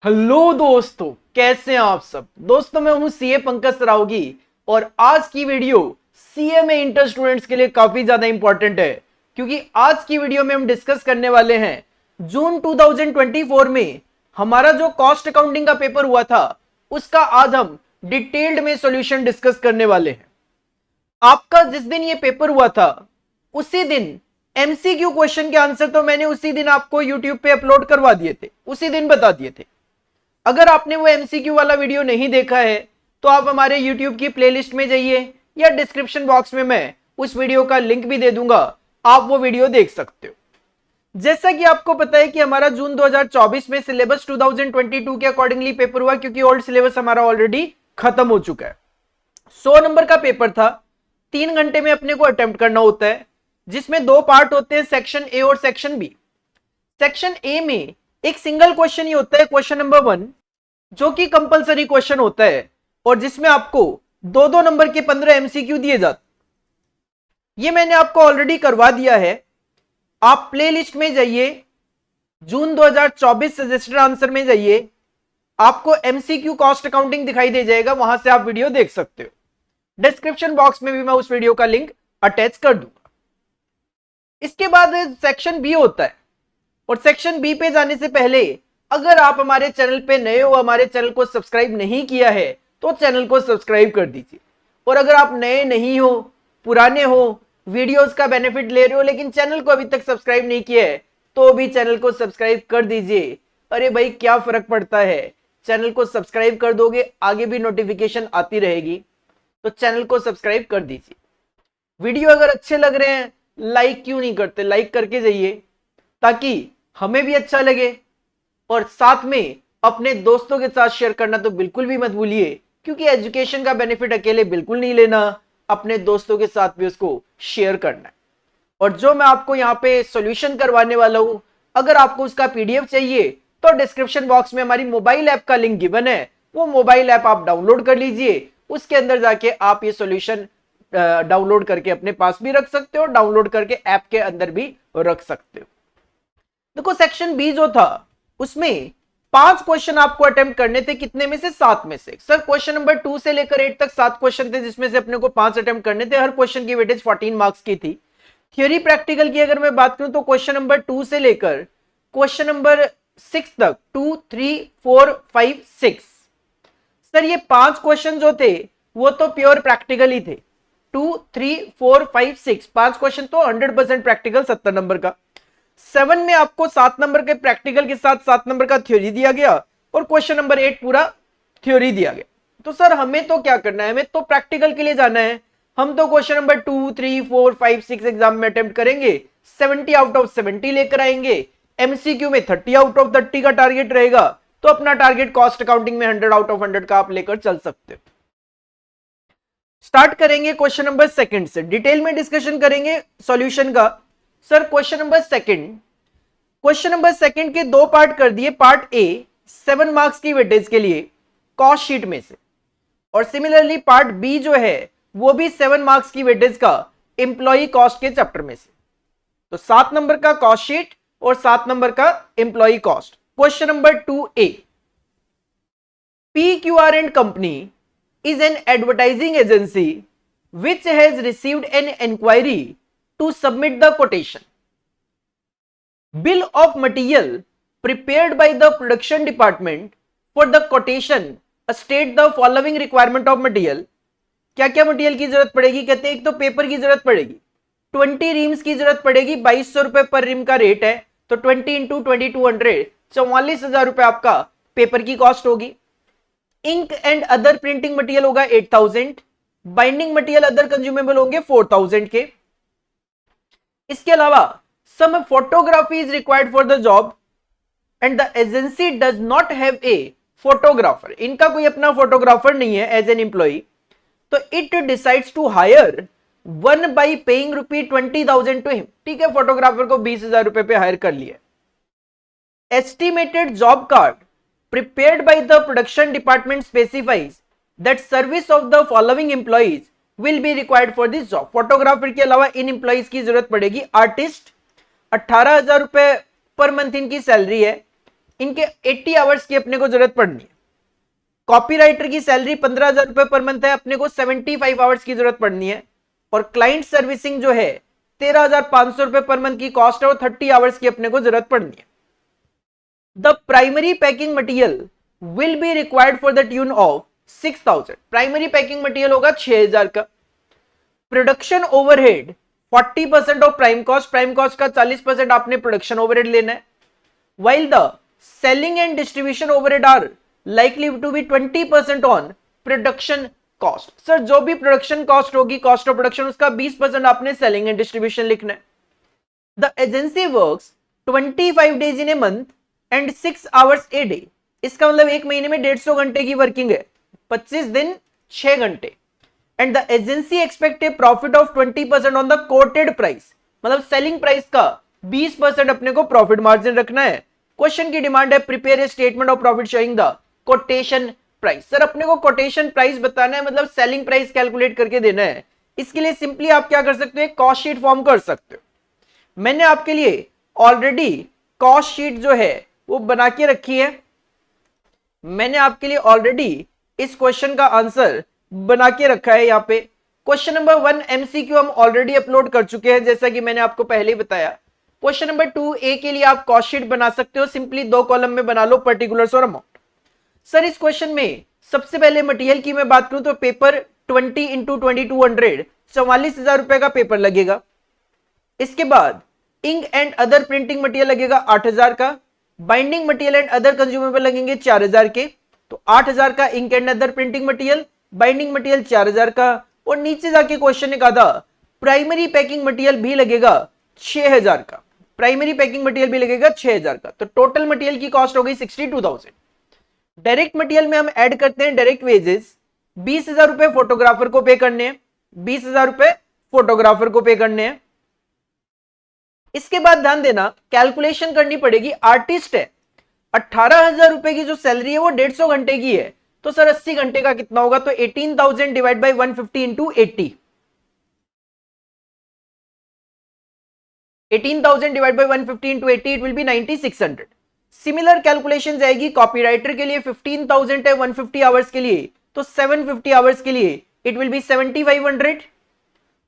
Hello दोस्तों, कैसे हैं आप सब। दोस्तों मैं हूं सीए पंकज सरावगी और आज की वीडियो सीए में इंटर स्टूडेंट्स के लिए काफी ज्यादा इंपॉर्टेंट है, क्योंकि आज की वीडियो में हम डिस्कस करने वाले हैं जून 2024 में हमारा जो कॉस्ट अकाउंटिंग का पेपर हुआ था उसका आज हम डिटेल्ड में सॉल्यूशन डिस्कस करने वाले हैं। आपका जिस दिन ये पेपर हुआ था उसी दिन एमसीक्यू क्वेश्चन के आंसर तो मैंने उसी दिन आपको यूट्यूब पे अपलोड करवा दिए थे, उसी दिन बता दिए थे। अगर आपने वो एमसीक्यू वाला वीडियो नहीं देखा है तो आप हमारे यूट्यूब की प्लेलिस्ट में जाइए या डिस्क्रिप्शन बॉक्स में मैं उस वीडियो का लिंक भी दे दूंगा, आप वो वीडियो देख सकते हो। जैसा कि आपको पता है कि हमारा जून 2024 में सिलेबस 2022 के अकॉर्डिंगली पेपर हुआ, क्योंकि ओल्ड सिलेबस हमारा ऑलरेडी खत्म हो चुका है। 100 नंबर का पेपर था, 3 घंटे में अपने को अटेम्प्ट करना होता है, जिसमें 2 पार्ट होते हैं, सेक्शन ए और सेक्शन बी। सेक्शन ए में एक सिंगल क्वेश्चन ही होता है, क्वेश्चन नंबर 1, जो कि कंपलसरी क्वेश्चन होता है और जिसमें आपको 2-2 नंबर के 15 एमसीक्यू दिए जाते। ये मैंने आपको ऑलरेडी करवा दिया है, आप प्लेलिस्ट में जाइए, जून 2024 सजेस्टेड आंसर में जाइए, आपको एमसीक्यू कॉस्ट अकाउंटिंग दिखाई दे जाएगा, वहां से आप वीडियो देख सकते हो। डिस्क्रिप्शन बॉक्स में भी मैं उस वीडियो का लिंक अटैच कर दूंगा। इसके बाद सेक्शन बी होता है, और सेक्शन बी पे जाने से पहले अगर आप हमारे चैनल पे नए हो, हमारे चैनल को सब्सक्राइब नहीं किया है तो चैनल को सब्सक्राइब कर दीजिए। और अगर आप नए नहीं हो, पुराने हो, वीडियोस का बेनिफिट ले रहे हो लेकिन चैनल को अभी तक सब्सक्राइब नहीं किया है तो भी चैनल को सब्सक्राइब कर दीजिए। अरे भाई क्या फर्क पड़ता है, चैनल को सब्सक्राइब कर दोगे, आगे भी नोटिफिकेशन आती रहेगी, तो चैनल को सब्सक्राइब कर दीजिए। वीडियो अगर अच्छे लग रहे हैं लाइक क्यों नहीं करते, लाइक करके जाइए ताकि हमें भी अच्छा लगे, और साथ में अपने दोस्तों के साथ शेयर करना तो बिल्कुल भी मत भूलिए, क्योंकि एजुकेशन का बेनिफिट अकेले बिल्कुल नहीं लेना, अपने दोस्तों के साथ भी उसको शेयर करना है। और जो मैं आपको यहाँ पे सॉल्यूशन करवाने वाला हूं, अगर आपको उसका पीडीएफ चाहिए तो डिस्क्रिप्शन बॉक्स में हमारी मोबाइल ऐप का लिंक गिवन है, वो मोबाइल ऐप आप डाउनलोड कर लीजिए। उसके अंदर जाके आप ये सॉल्यूशन डाउनलोड करके अपने पास भी रख सकते हो, डाउनलोड करके ऐप के अंदर भी रख सकते हो। देखो सेक्शन बी जो था उसमें 5 क्वेश्चन आपको अटेम्प्ट करने थे, कितने में से? 7 में से। सर क्वेश्चन नंबर 2 से लेकर 8 तक 7 क्वेश्चन थे, जिसमें से अपने को 5 अटेम्प्ट करने थे। हर क्वेश्चन की वेटेज 14 मार्क्स की थी। थ्योरी प्रैक्टिकल की अगर मैं बात करूं तो क्वेश्चन नंबर 2 से लेकर क्वेश्चन नंबर 6 तक, 2, 3, 4, 5, 6, सर ये 5 क्वेश्चन जो थे वो तो प्योर प्रैक्टिकल ही थे। 2, 3, 4, 5, 6 5 क्वेश्चन तो 100% प्रैक्टिकल, 70 नंबर का। 7 में आपको 7 नंबर के प्रैक्टिकल के साथ 7 नंबर का थ्योरी दिया गया, और क्वेश्चन नंबर 8 पूरा थ्योरी दिया गया। तो सर हमें तो क्या करना है, हमें तो प्रैक्टिकल के लिए जाना है। हम तो क्वेश्चन नंबर 2, 3, 4, 5, 6 एग्जाम में अटेम्प्ट करेंगे, 70 आउट ऑफ 70 लेकर आएंगे। एमसीक्यू में 30 आउट ऑफ 30 का टारगेट रहेगा, तो अपना टारगेट कॉस्ट अकाउंटिंग में 100 आउट ऑफ 100 का आप लेकर चल सकते हो। स्टार्ट करेंगे क्वेश्चन नंबर 2 से, डिटेल में डिस्कशन करेंगे सॉल्यूशन का। सर क्वेश्चन नंबर 2 के 2 पार्ट कर दिए। पार्ट ए 7 मार्क्स की वेटेज के लिए कॉस्ट शीट में से, और सिमिलरली पार्ट बी जो है वो भी 7 मार्क्स की वेटेज का एम्प्लॉय कॉस्ट के चैप्टर में से। तो 7 नंबर का कॉस्ट शीट और 7 नंबर का employ cost. Question number 2A, PQR and Company is an advertising agency which has received an inquiry to submit the quotation. Bill of material prepared by the production department for the quotation state the following requirement of material. क्या क्या material की जरूरत पड़ेगी? कहते हैं एक तो paper की जरूरत पड़ेगी, 20 रीम्स की जरूरत पड़ेगी, 2200 रुपए पर रीम का रेट है, तो 20 इंटू 2200, 44,000 रुपए आपका पेपर की कॉस्ट होगी। Ink and other printing material होगा 8000, बाइंडिंग मटेरियल अदर कंज्यूमेबल होंगे 4000 के। इसके अलावा some photography is required for the job and the agency does not have a photographer. इनका कोई अपना फोटोग्राफर नहीं है एज एन एम्प्लॉय, तो it decides to hire one by paying ₹20,000 to him. ठीक है, फोटोग्राफर को 20,000 रुपए पे हायर कर लिया। Estimated job card prepared by the production department specifies that service of the following employees will be required for this job. Photographer के अलावा इन employees की जरूरत पड़ेगी। आर्टिस्ट 18,000 रुपए पर मंथ इनकी सैलरी है, इनके 80 आवर्स की अपने को जरूरत पड़नी है। कॉपीराइटर की सैलरी 15,000 रुपए पर मंथ है, अपने को 75 आवर्स की जरूरत पड़नी है। और क्लाइंट सर्विसिंग जो है 13,500 रुपए पर मंथ की कॉस्ट है, और 30 आवर्स की अपने को जरूरत पड़नी है। The primary packing material will be required for the tune of 6,000। Primary packing material होगा 6,000 का। Production overhead 40% of prime cost का 40% आपने प्रोडक्शन ओवरहेड लेना है। while the selling and distribution overhead are likely to be 20% on production cost। Sir जो भी production cost होगी, cost of production, उसका 20% आपने सेलिंग एंड डिस्ट्रीब्यूशन लिखना है। The agency works 25 days in a month and 6 hours a day। इसका मतलब एक महीने में 150 घंटे की वर्किंग है, 25 दिन 6 घंटे। And the agency expect A profit of 20% on the coated price, मतलब सेलिंग प्राइस का 20% अपने को प्रॉफिट मार्जिन रखना है। क्वेश्चन की डिमांड है prepare a statement of profit showing the quotation price. Sir अपने को कोटेशन प्राइस बताना है, मतलब सेलिंग प्राइस कैलकुलेट करके देना है। इसके लिए सिंपली आप क्या कर सकते हो, कॉस्ट शीट फॉर्म कर सकते हो। मैंने आपके लिए ऑलरेडी कॉस्ट शीट जो है वो बना के रखी है। मैंने आपके लिए ऑलरेडी इस क्वेश्चन का आंसर बना के रखा है। यहाँ पे क्वेश्चन नंबर 1 एमसीक्यू हम ऑलरेडी अपलोड कर चुके हैं, जैसा कि मैंने आपको पहले ही बताया। क्वेश्चन नंबर 2A के लिए आप कॉस्ट शीट बना सकते हो, सिंपली 2 कॉलम में बना लो, पर्टिकुलर्स और अमाउंट। सर इस क्वेश्चन में सबसे पहले मटेरियल की मैं बात करूं तो पेपर 20 × 2200 44,000 रुपए का पेपर लगेगा। इसके बाद ink and other printing material लगेगा 8,000 का। Binding material and other consumable लगेंगे 4,000 के। तो 8,000 का ink and other printing material, binding material 4,000 का। और नीचे जाके क्वेश्चन ने कहा था प्राइमरी पैकिंग मटेरियल भी लगेगा 6,000 का। प्राइमरी पैकिंग मटेरियल भी लगेगा 6,000 का। तो टोटल मटेरियल की कॉस्ट हो गई 62,000। डायरेक्ट मटेरियल में हम ऐड करते हैं डायरेक्ट वेजेस, 20,000 रुपए फोटोग्राफर को पे करने हैं, 20,000 रुपए फोटोग्राफर को पे करने हैं। इसके बाद ध्यान देना कैलकुलेशन करनी पड़ेगी, आर्टिस्ट है 18,000 रुपए की जो सैलरी है वो 150 घंटे की है। तो सर 80 घंटे का कितना होगा, तो 18,000 divide by 150 into 80, 18,000 divide by 150 into 80, it will be 9,600। Similar calculation जाएगी कॉपीराइटर के लिए 15,000 है 150 आवर्स के लिए, तो 750 आवर्स के लिए इट विल बी 7,500।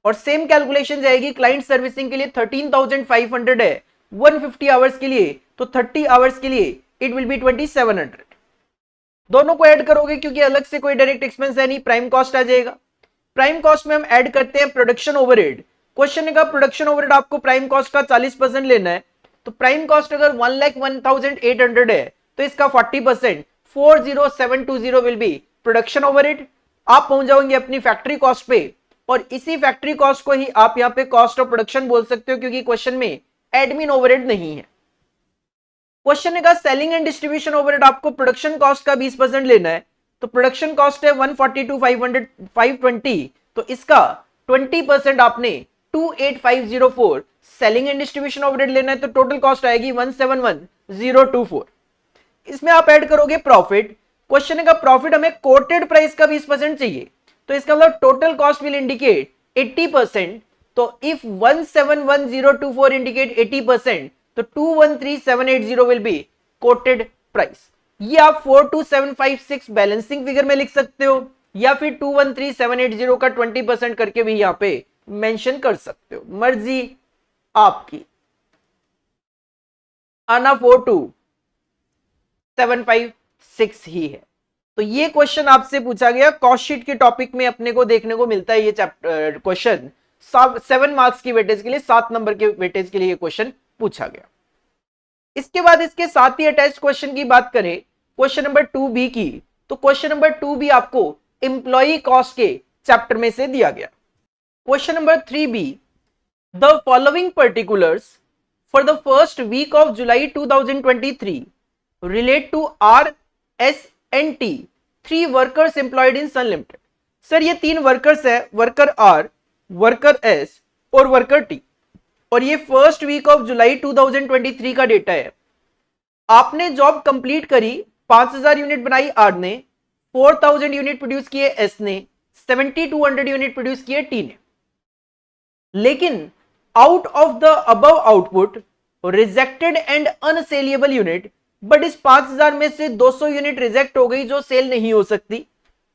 और सेम कैलकुलेशन जाएगी क्लाइंट सर्विसिंग के लिए 13,500 है 150 आवर्स के लिए, तो 30 आवर्स के लिए इट विल बी 2,700। दोनों को ऐड करोगे क्योंकि अलग से कोई डायरेक्ट एक्सपेंस है नहीं, प्राइम कॉस्ट आ जाएगा। प्राइम कॉस्ट में हम ऐड करते हैं प्रोडक्शन ओवरहेड। क्वेश्चन ने कहा प्रोडक्शन ओवरहेड आपको प्राइम कॉस्ट का 40% लेना है। तो प्राइम कॉस्ट अगर 1,01,800 है तो इसका 40% 4,0720 विल बी प्रोडक्शन ओवरहेड। आप पहुंच जाओगे अपनी फैक्ट्री कॉस्ट पे, और इसी फैक्ट्री कॉस्ट को ही आप यहाँ पे कॉस्ट ऑफ प्रोडक्शन बोल सकते हो, क्योंकि क्वेश्चन में एडमिन ओवरहेड नहीं है। क्वेश्चन ने कहा सेलिंग एंड डिस्ट्रीब्यूशन ओवरहेड आपको प्रोडक्शन कॉस्ट का 20% लेना है। तो प्रोडक्शन कॉस्ट है 142,520, तो इसका 20% आपने 28,504 सेलिंग एंड डिस्ट्रीब्यूशन ओवरहेड लेना है। तो टोटल कॉस्ट आएगी 171,024। इसमें आप ऐड करोगे प्रॉफिट। क्वेश्चन ने कहा प्रॉफिट हमें कोटेड प्राइस का 20% चाहिए, तो इसका मतलब टोटल कॉस्ट विल इंडिकेट 80%। तो इफ 171,024 इंडिकेट 80%, तो 213,780 विल बी कोटेड प्राइस। ये आप 42756 बैलेंसिंग फिगर में लिख सकते हो, या फिर 213,780 का 20% करके भी यहां पे मेंशन कर सकते हो, मर्जी आपकी। आना 42756 ही है। तो ये क्वेश्चन आपसे पूछा गया कॉस्ट शीट के टॉपिक में, अपने को देखने को मिलता है ये चैप्टर क्वेश्चन 7 मार्क्स की वेटेज के लिए, 7 नंबर के वेटेज के लिए ये क्वेश्चन पूछा गया। इसके बाद इसके साथ ही अटैच क्वेश्चन की बात करें क्वेश्चन नंबर 2B की, तो क्वेश्चन नंबर 2B आपको एम्प्लॉय कॉस्ट के चैप्टर में से दिया गया। Question number 3B, the following particulars for the first week of July 2023 relate to RS&T 3 workers employed in Sun Limited. Sir ये 3 वर्कर्स है, वर्कर R, वर्कर S और worker T, और ये फर्स्ट वीक ऑफ जुलाई 2023 का data है। आपने job complete करी, 5,000 unit बनाई R ने, 4,000 यूनिट प्रोड्यूस किए S ने, 7,200 यूनिट प्रोड्यूस किए T ने। लेकिन out of the above output rejected and unsaleable unit but इस 5000 में से 200 यूनिट रिजेक्ट हो गई जो सेल नहीं हो सकती,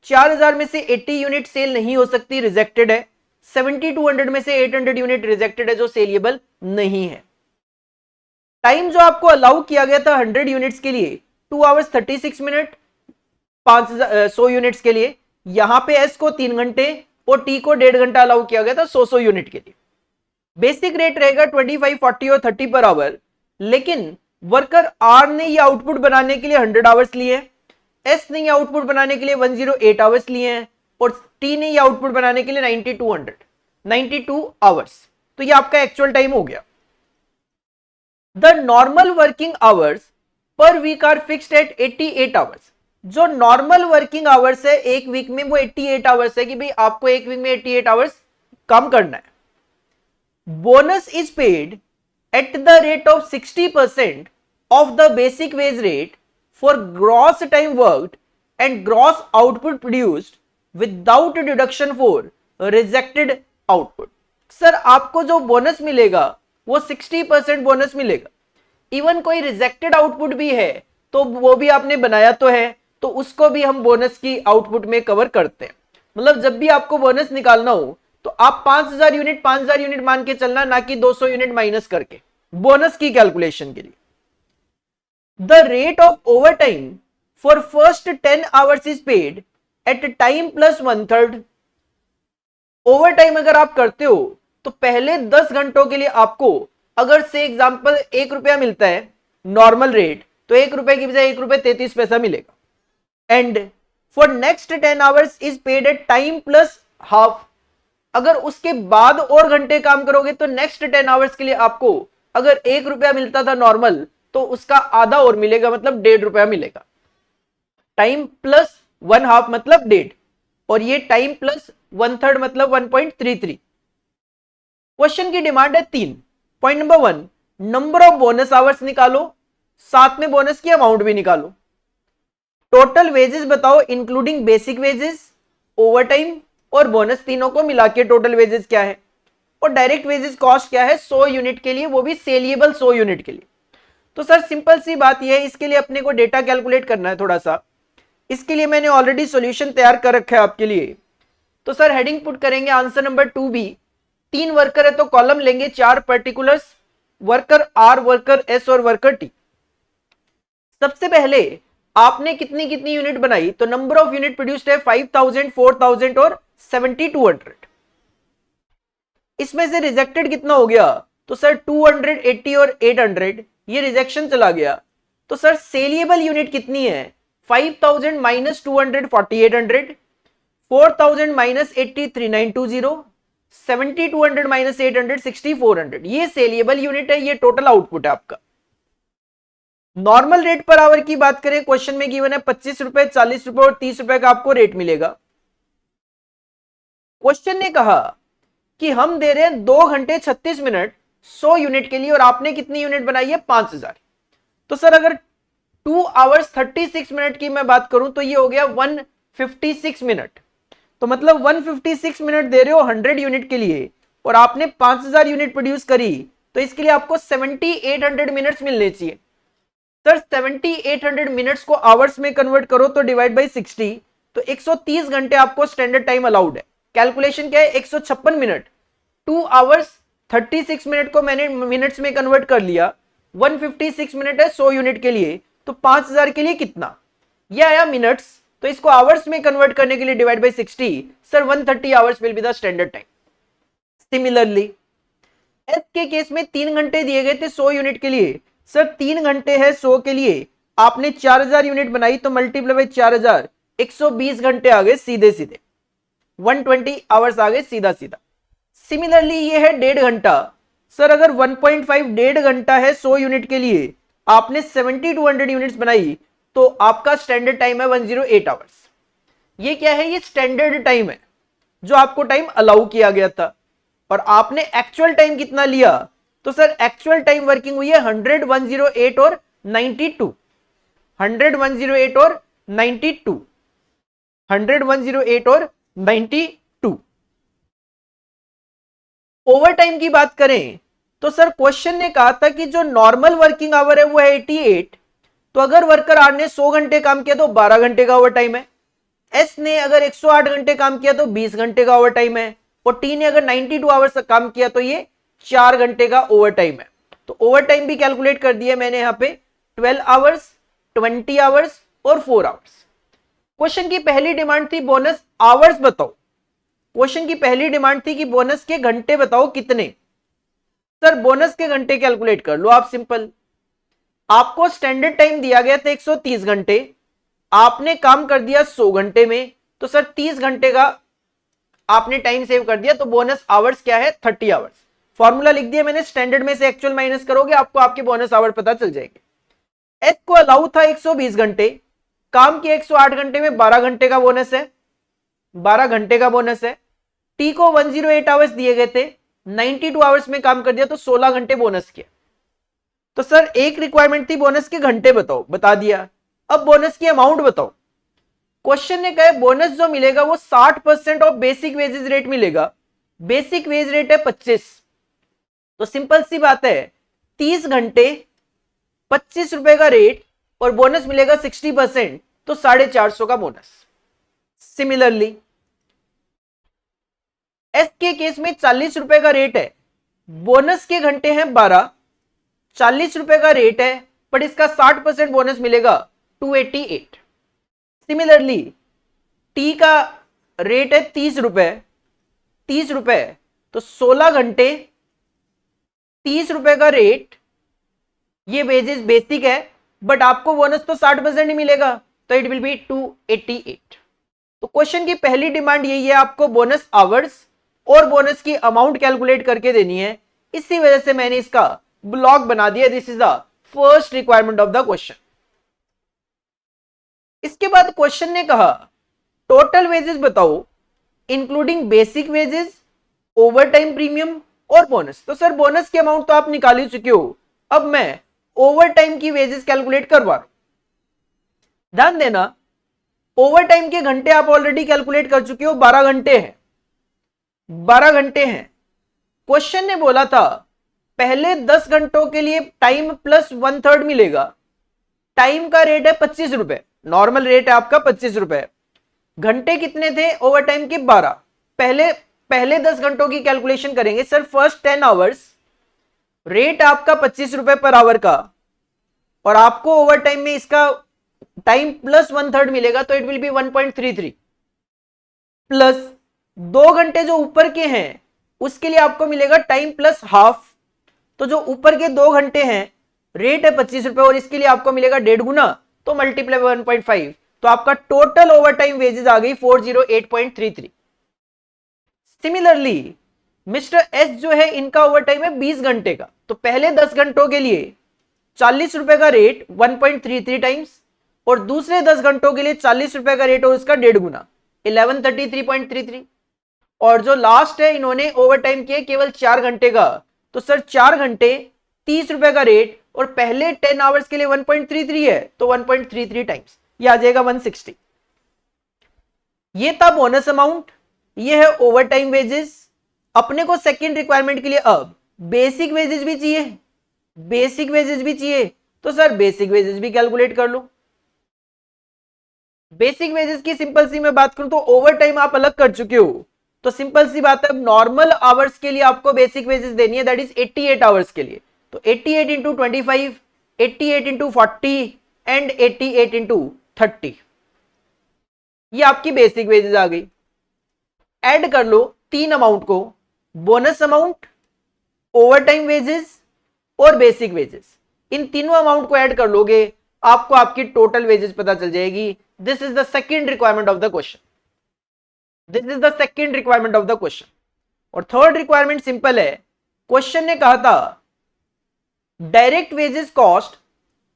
4000 में से 80 यूनिट सेल नहीं हो सकती, रिजेक्टेड है, 7200 में से 800 यूनिट रिजेक्टेड है जो सेलिएबल नहीं है। टाइम जो आपको अलाउ किया गया था 100 यूनिट्स के लिए 2 आवर्स 36 मिनट 100 यूनिट्स के लिए, यहां पे एस को 3 घंटे और टी को 1.5 घंटा अलाउ किया गया था 100 यूनिट के लिए। बेसिक रेट रहेगा 25, 40 और 30 पर आवर, लेकिन वर्कर आर ने ये आउटपुट बनाने के लिए 100 आवर्स लिए हैं, एस ने ये आउटपुट बनाने के लिए 108 आवर्स लिए हैं और टी ने ये आउटपुट बनाने के लिए 92 आवर्स। तो ये आपका एक्चुअल टाइम हो गया। The normal working hours per week are fixed at 88 hours. जो नॉर्मल वर्किंग आवर्स है एक वीक में वो 88 आवर्स है कि भाई आपको एक वीक में 88 आवर्स काम करना है। Bonus is paid at the rate of 60% of the basic wage rate for gross time worked and gross output produced without deduction for rejected output. Sir आपको जो बोनस मिलेगा वो 60% बोनस मिलेगा। इवन कोई रिजेक्टेड आउटपुट भी है तो वो भी आपने बनाया तो है, तो उसको भी हम बोनस की आउटपुट में कवर करते हैं। मतलब जब भी आपको बोनस निकालना हो तो आप 5000 यूनिट मान के चलना, ना कि 200 यूनिट माइनस करके बोनस की कैलकुलेशन के लिए। The rate of overtime for first 10 hours is paid at time plus 1/3। Overtime अगर आप करते हो तो पहले 10 घंटों के लिए आपको अगर से एग्जांपल 1 रुपया मिलता है नॉर्मल रेट, तो 1 रुपए की बजाय 1 रुपए 33 पैसा मिलेगा। And for next 10 hours is paid at time plus half. अगर उसके बाद और घंटे काम करोगे तो नेक्स्ट 10 आवर्स के लिए आपको अगर 1 रुपया मिलता था नॉर्मल तो उसका आधा और मिलेगा, मतलब 1.5 रुपया मिलेगा। टाइम प्लस 1/2 मतलब 1.5 और ये टाइम प्लस 1/3 मतलब 1.33। क्वेश्चन की डिमांड है 3। Point number 1, number of bonus hours निकालो, साथ में बोनस की अमाउंट भी निकालो। टोटल वेजेस बताओ including basic wages, over time और बोनस, तीनों को मिला के टोटल वेजेस क्या है। और डायरेक्ट वेजेस कॉस्ट क्या है 100 यूनिट के लिए, वो भी सेलिएबल 100 यूनिट के लिए। तो सर सिंपल सी बात यह है, इसके लिए अपने को डेटा कैलकुलेट करना है थोड़ा सा। इसके लिए मैंने ऑलरेडी सॉल्यूशन तैयार कर रखा है आपके लिए। तो सर हेडिंग पुट करेंगे आंसर नंबर 2B। 3 वर्कर है तो कॉलम लेंगे 4 particulars, worker R, worker S और वर्कर टी। सबसे पहले आपने कितनी कितनी यूनिट बनाई, तो नंबर ऑफ यूनिट प्रोड्यूस्ड है 5000, 4000 और 7200। इसमें से रिजेक्टेड कितना हो गया, तो सर 280 और 800, ये रिजेक्शन चला गया। तो सर सेलिएबल यूनिट कितनी है, 5000 माइनस 200 4800, 4000 माइनस 80 3920, 7200 माइनस 800 6400। ये सेलिएबल यूनिट है, ये टोटल आउटपुट है आपका। नॉर्मल रेट पर आवर की बात करें, क्वेश्चन में गिवन है 25 रुपए, 40 रुपए और 30 रुपए का आपको रेट मिलेगा। क्वेश्चन ने कहा कि हम दे रहे हैं 2 घंटे 36 मिनट 100 यूनिट के लिए और आपने कितनी यूनिट बनाई है 5000। तो सर अगर 2 आवर्स 36 मिनट की मैं बात करूं तो ये हो गया 156 मिनट। तो मतलब 156 मिनट दे रहे हो 100 यूनिट के लिए और आपने 5000 यूनिट प्रोड्यूस करी, तो इसके लिए आपको 7800 मिनट्स मिलने चाहिए। सर 7800 मिनट्स को आवर्स में कन्वर्ट करो तो डिवाइड बाई 60, तो 130 घंटे आपको स्टैंडर्ड टाइम अलाउड है। कैलकुलेशन क्या है 156 मिनट, 2 आवर्स 36 मिनट को मैंने मिनट्स में कन्वर्ट कर लिया, 156 मिनट है 100 यूनिट के लिए, तो 5000 के लिए कितना, यह आया मिनट्स। तो इसको आवर्स में कन्वर्ट करने के लिए divide by 60, sir 130 hours will be the standard time. Similarly S के केस में 3 घंटे दिए गए थे 100 यूनिट के लिए। सर 3 घंटे है 100 के लिए, आपने 4000 यूनिट बनाई तो मल्टीप्लाई बाई 4000, 120 घंटे आ गए सीधे सीधे, 120 आवर्स आ गए सीधा सीधा। सिमिलरली ये है 1.5 घंटा। सर अगर 1.5 1.5 घंटा है 100 यूनिट के लिए, आपने 7200 यूनिट्स बनाई तो आपका स्टैंडर्ड टाइम है 108 आवर्स। ये क्या है, ये स्टैंडर्ड टाइम है जो आपको टाइम अलाउ किया गया था। और आपने एक्चुअल टाइम कितना लिया, तो सर एक्चुअल टाइम वर्किंग हुई है 100 108 और 92, 100 108 और 92, 100 108 और 92। ओवर टाइम की बात करें तो सर क्वेश्चन ने कहा था कि जो नॉर्मल वर्किंग आवर है वो है 88, तो अगर वर्कर आर ने 100 घंटे काम किया तो 12 घंटे का ओवर टाइम है, एस ने अगर 108 घंटे काम किया तो 20 घंटे का ओवर टाइम है, और टी ने अगर 92 आवर्स काम किया तो ये 4 घंटे का ओवर टाइम है। तो ओवर टाइम भी कैलकुलेट कर दिया मैंने यहाँ पे 12 आवर्स, 20 आवर्स और 4 आवर्स। क्वेश्चन की पहली डिमांड थी बोनस आवर्स बताओ, क्वेश्चन की पहली डिमांड थी कि बोनस के घंटे बताओ कितने। सर बोनस के घंटे कैलकुलेट कर लो आप, सिंपल। आपको स्टैंडर्ड टाइम दिया गया था 130 घंटे, आपने काम कर दिया 100 घंटे में, तो सर 30 घंटे का आपने टाइम सेव कर दिया, तो बोनस आवर्स क्या है 30 आवर्स। फॉर्मूला लिख दिया मैंने, स्टैंडर्ड में से एक्चुअल माइनस करोगे आपको आपके बोनस आवर पता चल जाएंगे। एस को अलाउ था 120 घंटे, काम किया 108 घंटे में, 12 घंटे का बोनस है, 12 घंटे का बोनस है। टी को 108 आवर्स दिए गए थे, 92 आवर्स में काम कर दिया तो 16 घंटे बोनस किया। तो सर एक रिक्वायरमेंट थी बोनस के घंटे बताओ, बता दिया। अब बोनस की अमाउंट बताओ। क्वेश्चन ने कहा बोनस जो मिलेगा वो 60% ऑफ बेसिक वेजेस रेट मिलेगा, बेसिक वेज रेट है 25, तो सिंपल सी बात है 30 घंटे 25 रुपए का रेट और बोनस मिलेगा 60%, तो 450 का बोनस। सिमिलरली एस के केस में 40 रुपए का रेट है, बोनस के घंटे हैं 12, 40 रुपए का रेट है पर इसका 60% बोनस मिलेगा 288। सिमिलरली टी का रेट है 30 रुपए, 30 रुपए तो 16 घंटे 30 रुपए का रेट, ये वेजेस बेसिक है बट आपको बोनस तो 60% ही मिलेगा, तो इट विल बी 288। तो क्वेश्चन की पहली डिमांड यही है, आपको बोनस आवर्स और बोनस की अमाउंट कैलकुलेट करके देनी है, इसी वजह से मैंने इसका ब्लॉक बना दिया। This is the first requirement of the question. इसके बाद क्वेश्चन ने कहा टोटल वेजेस बताओ including basic wages, over time premium और बोनस। तो सर बोनस की अमाउंट तो आप निकाल ही चुके हो, अब मैं ओवर टाइम की वेजेस कैलकुलेट करवा रहा हूं। ध्यान देना, ओवर टाइम के घंटे आप ऑलरेडी कैलकुलेट कर चुके हो, 12 घंटे हैं, 12 घंटे हैं। क्वेश्चन ने बोला था पहले 10 घंटों के लिए टाइम प्लस 1/3 मिलेगा, टाइम का रेट है 25 रुपए, नॉर्मल रेट है आपका 25 रुपए, घंटे कितने थे ओवर टाइम के 12। पहले 10 घंटों की कैलकुलेशन करेंगे सर, फर्स्ट 10 आवर्स रेट आपका 25 रुपए पर आवर का, और आपको ओवर टाइम में इसका टाइम प्लस 1/3 मिलेगा, तो इट विल बी 1.33 प्लस 2 घंटे जो ऊपर के हैं उसके लिए आपको मिलेगा टाइम प्लस हाफ, तो जो ऊपर के 2 घंटे हैं रेट है 25 रुपए और इसके लिए आपको मिलेगा 1.5 गुना, तो मल्टीप्लाई 1.5, तो आपका टोटल ओवर टाइम वेजेस आ गई 408.33। सिमिलरली मिस्टर एस जो है इनका ओवर टाइम है 20 घंटे का, तो पहले 10 घंटों के लिए 40 रुपए का रेट 1.33 टाइम्स, और दूसरे 10 घंटों के लिए 40 रुपए का रेट और इसका 1.5 गुना 1133.33, और जो लास्ट है इन्होंने ओवर टाइम किया केवल 4 घंटे का, तो सर 4 घंटे 30 रुपए का रेट और पहले 10 आवर्स के लिए 1.33 है, तो 1.33 टाइम्स, ये आ जाएगा 160। ये था बोनस अमाउंट, ये है ओवर टाइम वेजेस। अपने को सेकंड रिक्वायरमेंट के लिए अब बेसिक वेजेस भी चाहिए, बेसिक वेजेस भी चाहिए, तो सर बेसिक वेजेस भी कैलकुलेट कर लो। बेसिक वेजेस की सिंपल सी मैं बात करूं तो ओवर टाइम आप अलग कर चुके हो, तो सिंपल सी बात है नॉर्मल आवर्स के लिए आपको बेसिक वेजेस देनी है, दैट इज 88 आवर्स के लिए, तो 88 इंटू 25, 88 इंटू 40 एंड 88 इंटू 30, ये आपकी बेसिक वेजेस आ गई। ऐड कर लो 3 अमाउंट को, bonus amount, over time wages और बेसिक वेजेस, इन तीनों अमाउंट को ऐड कर लोगे आपको आपकी टोटल वेजेस पता चल जाएगी। This is the second requirement of the question, this is the second requirement of the question. और थर्ड रिक्वायरमेंट सिंपल है, क्वेश्चन ने कहा था direct wages cost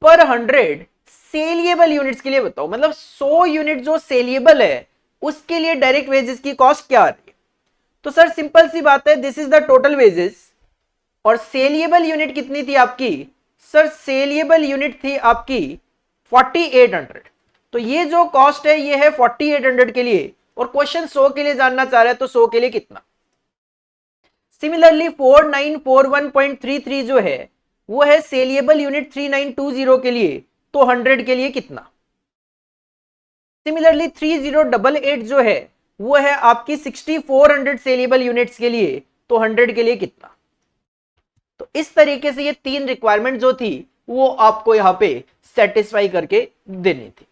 per 100 सेलिएबल units के लिए बताओ, मतलब 100 यूनिट जो सेलिएबल है उसके लिए डायरेक्ट वेजेस की कॉस्ट क्या आ रही है। तो सर सिंपल सी बात है, this is the total wages, और सेलिएबल यूनिट कितनी थी आपकी, सर सेलिएबल यूनिट थी आपकी 4800, तो ये जो कॉस्ट है ये है 4800 के लिए, और क्वेश्चन 100 के लिए जानना चाह रहा है तो 100 के लिए कितना। सिमिलरली 4941.33 जो है वो है सेलिएबल यूनिट 3920 के लिए, तो 100 के लिए कितना। सिमिलरली 3088 जो है वो है आपकी 6400 सेलेबल यूनिट्स के लिए, तो 100 के लिए कितना। तो इस तरीके से ये तीन रिक्वायरमेंट जो थी वो आपको यहां पे सेटिस्फाई करके देनी थी।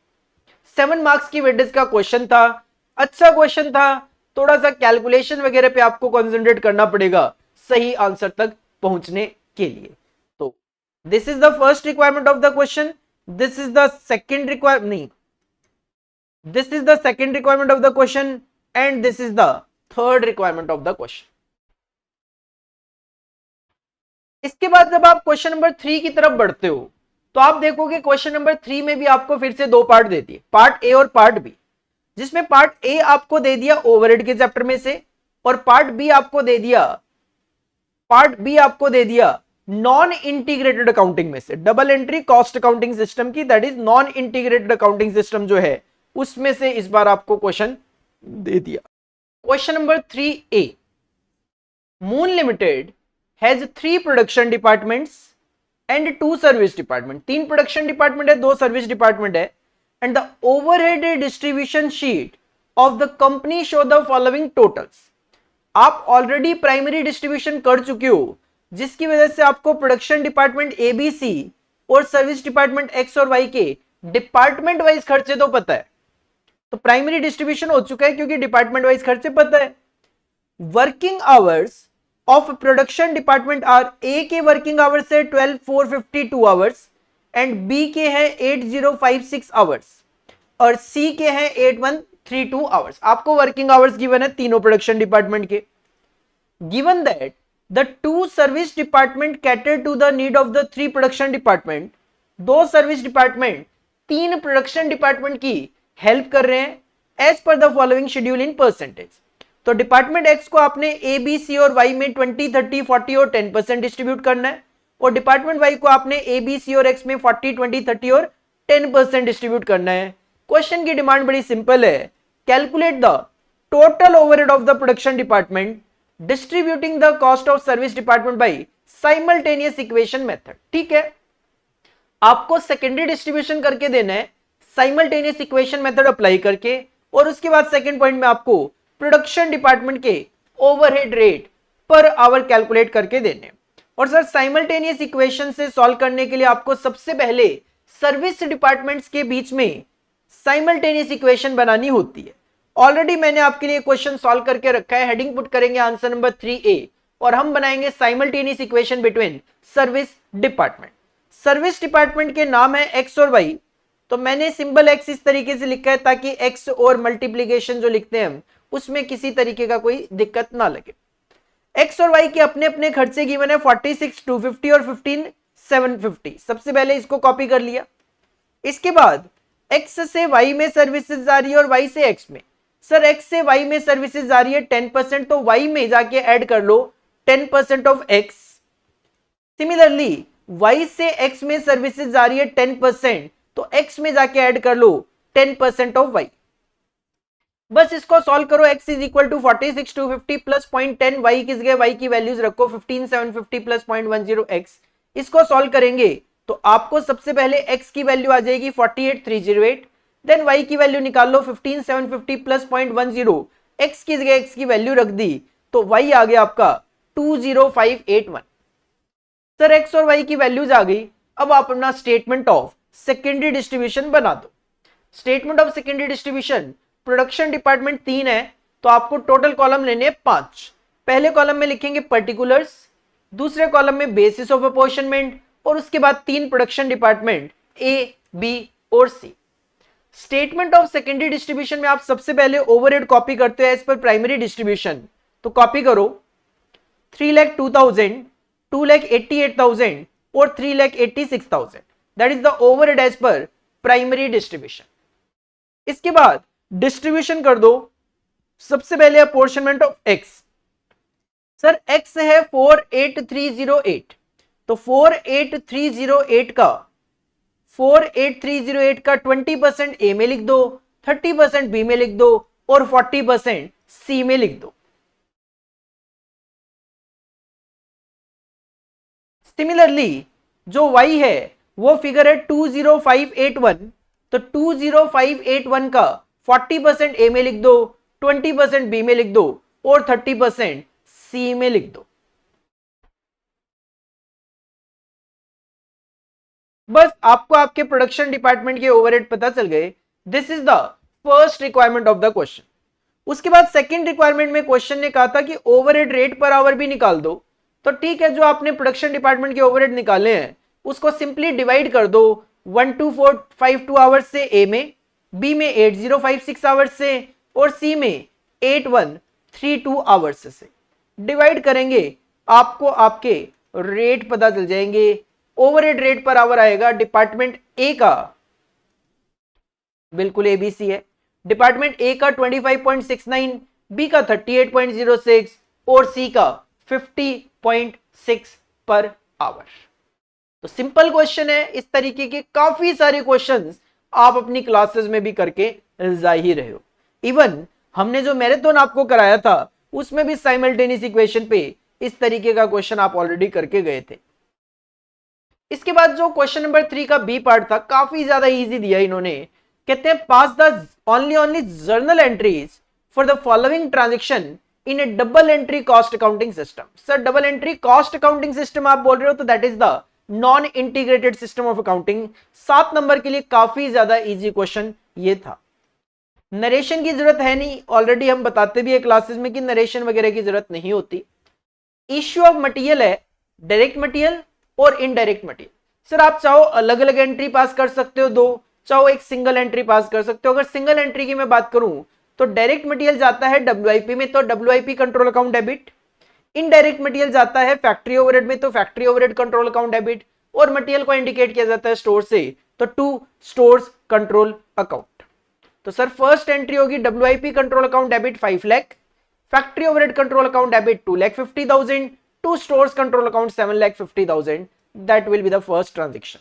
7 मार्क्स की वेटेज का क्वेश्चन था, अच्छा क्वेश्चन था, थोड़ा सा कैलकुलेशन वगैरह पे आपको कंसंट्रेट करना पड़ेगा सही आंसर तक पहुंचने के लिए। तो this is the first requirement of the question, this is the second requirement, नहीं, this is the second requirement of the question and this is the third requirement of the question. इसके बाद जब आप क्वेश्चन नंबर 3 की तरफ बढ़ते हो तो आप देखोगे क्वेश्चन नंबर 3 में भी आपको फिर से दो पार्ट दे दिए, पार्ट ए और पार्ट बी, जिसमें पार्ट ए आपको दे दिया ओवरहेड के चैप्टर में से और पार्ट बी आपको दे दिया नॉन इंटीग्रेटेड अकाउंटिंग में से, double entry cost accounting system की, that is non integrated accounting system जो है उसमें से इस बार आपको क्वेश्चन दे दिया। Question number 3A, moon limited has 3 production departments and 2 service department, 3 production department है, 2 सर्विस डिपार्टमेंट है, and the overhead distribution sheet of the company show the following totals. आप ऑलरेडी प्राइमरी डिस्ट्रीब्यूशन कर चुके हो, जिसकी वजह से आपको प्रोडक्शन डिपार्टमेंट ABC और सर्विस डिपार्टमेंट X और Y के डिपार्टमेंट वाइज खर्चे तो पता है, तो प्राइमरी डिस्ट्रीब्यूशन हो चुका है क्योंकि डिपार्टमेंट वाइज खर्चे पता है। Working hours of production department are, A के वर्किंग आवर्स है 12452 आवर्स एंड बी के हैं 8056 आवर्स और सी के हैं 8132 आवर्स। आपको वर्किंग आवर्स गिवन है तीनों प्रोडक्शन डिपार्टमेंट के। Given that the 2 service department cater to the need of the 3 production department, 2 service department 3 production department की हेल्प कर रहे हैं as per the following schedule in percentage. तो department X को आपने ए बी सी और Y में 20 30 40 और 10% डिस्ट्रीब्यूट करना है और डिपार्टमेंट वाई को आपने ए बी सी और एक्स में 40 20 30 और 10% डिस्ट्रीब्यूट करना है। क्वेश्चन की डिमांड बड़ी सिंपल है, calculate the total overhead of the production department distributing the cost of service department bye simultaneous equation method. ठीक है, आपको सेकेंडरी डिस्ट्रीब्यूशन करके देना है साइमल्टेनियस इक्वेशन मेथड अप्लाई करके, और उसके बाद सेकंड पॉइंट में आपको प्रोडक्शन डिपार्टमेंट के overhead rate per hour calculate करके देने। और सर साइमल्टेनियस इक्वेशन से सॉल्व करने के लिए आपको सबसे पहले सर्विस डिपार्टमेंट्स के बीच में साइमल्टेनियस इक्वेशन बनानी होती है। ऑलरेडी मैंने आपके लिए क्वेश्चन सॉल्व करके रखा है, हेडिंग पुट करेंगे आंसर नंबर 3A और हम बनाएंगे simultaneous equation between service department. Service department के नाम है एक्स और वाई, तो मैंने सिंबल एक्स इस तरीके से लिखा है ताकि एक्स और मल्टीप्लीकेशन जो लिखते हैं हम उसमें किसी तरीके का कोई दिक्कत ना लगे। एक्स और वाई के अपने अपने खर्चे गिवन है 46,250 और 15,750। सबसे पहले इसको कॉपी कर लिया। इसके बाद एक्स से वाई में सर्विसेज जा रही है और वाई से एक्स में। सर एक्स से वाई में सर्विसेज जा रही है 10%, तो वाई में जाके ऐड कर लो 10% ऑफ एक्स। सिमिलरली वाई से एक्स में सर्विसेज जा रही है 10%, तो एक्स में जाके ऐड कर लो 10% ऑफ वाई। बस इसको सॉल्व करो, x is equal to 46,250 plus 0.10, y किस गए, y की वैल्यूज रखो 15,750 प्लस 0.10 x। इसको सॉल्व करेंगे तो आपको सबसे पहले x की वैल्यू आ जाएगी 48,308, देन y की वैल्यू निकाल लो 15,750 प्लस 0.10, x किस गए, x की वैल्यू रख दी तो y आ गया आपका 20581। सर x और y की वैल्यूज आ गई, अब आप अपना स्टेटमेंट ऑफ सेकेंडरी डिस्ट्रीब्यूशन बना दो। Statement of secondary distribution, production department 3 है तो आपको टोटल कॉलम लेने 5। पहले कॉलम में लिखेंगे पर्टिकुलर्स, दूसरे कॉलम में बेसिस ऑफ अपॉर्शनमेंट और उसके बाद 3 प्रोडक्शन डिपार्टमेंट ए बी और सी। स्टेटमेंट ऑफ सेकेंडरी डिस्ट्रीब्यूशन में आप सबसे पहले ओवरहेड कॉपी करते हो एज पर प्राइमरी डिस्ट्रीब्यूशन, तो कॉपी करो 3,02,000, 2,88,000 और 3,86,000, that is the overhead as per primary distribution. इसके बाद डिस्ट्रीब्यूशन कर दो, सबसे पहले apportionment of X. Sir X है 48308, तो 48308 का 20% ए में लिख दो, 30% बी में लिख दो और 40% सी में लिख दो। सिमिलरली जो y है वो फिगर है 20581, तो 20581 का 40% ए में लिख दो, 20% बी में लिख दो और 30% सी में लिख दो। बस आपको आपके प्रोडक्शन डिपार्टमेंट के ओवरहेड पता चल गए। This is the first requirement of the question. उसके बाद सेकंड रिक्वायरमेंट में क्वेश्चन ने कहा था कि ओवरहेड रेट पर आवर भी निकाल दो। तो ठीक है, जो आपने प्रोडक्शन डिपार्टमेंट के ओवरहेड निकाले हैं उसको सिंपली डिवाइड कर दो 12452 आवर्स से ए में, बी में 8056 आवर्स से और सी में 8132 आवर्स से डिवाइड करेंगे, आपको आपके रेट पता चल जाएंगे। ओवरहेड रेट पर आवर आएगा डिपार्टमेंट ए का, बिल्कुल एबीसी है, डिपार्टमेंट ए का 25.69, बी का 38.06 और सी का 50.6 पर आवर। तो सिंपल क्वेश्चन है। इस तरीके के काफी सारे क्वेश्चंस आप अपनी क्लासेस में भी करके जा ही रहे हो। इवन हमने जो मैराथन आपको कराया था उसमें भी साइमल्टेनियस इक्वेशन पे इस तरीके का क्वेश्चन आप ऑलरेडी करके गए थे। इसके बाद जो क्वेश्चन नंबर 3 का बी पार्ट था, काफी ज्यादा इजी दिया इन्होंने। कहते हैं pass the only journal entries for the following transaction in a double entry cost accounting system. Sir double entry cost accounting system आप बोल रहे हो, तो that is the non integrated system of accounting. 7 number के लिए काफी ज्यादा easy question ये था। नरेशन की जरूरत है नहीं, ऑलरेडी हम बताते भी है क्लासेस में कि नरेशन वगैरह की जरूरत नहीं होती। इश्यू ऑफ मटेरियल है डायरेक्ट मटेरियल और इनडायरेक्ट मटेरियल। सर आप चाहो अलग अलग एंट्री पास कर सकते हो दो, चाहो एक सिंगल एंट्री पास कर सकते हो। अगर सिंगल एंट्री की मैं बात करूं तो डायरेक्ट मटेरियल जाता है डब्ल्यूआईपी में, तो WIP control account debit. Indirect material जाता है फैक्ट्री ओवरहेड में, तो factory overhead control account debit. और मटेरियल को इंडिकेट किया जाता है स्टोर से, तो टू स्टोर्स कंट्रोल अकाउंट। तो सर फर्स्ट एंट्री होगी WIP control account debit 5 lakh, factory overhead control account debit 2,50,000, to stores control account 7,50,000। That will be the first transaction.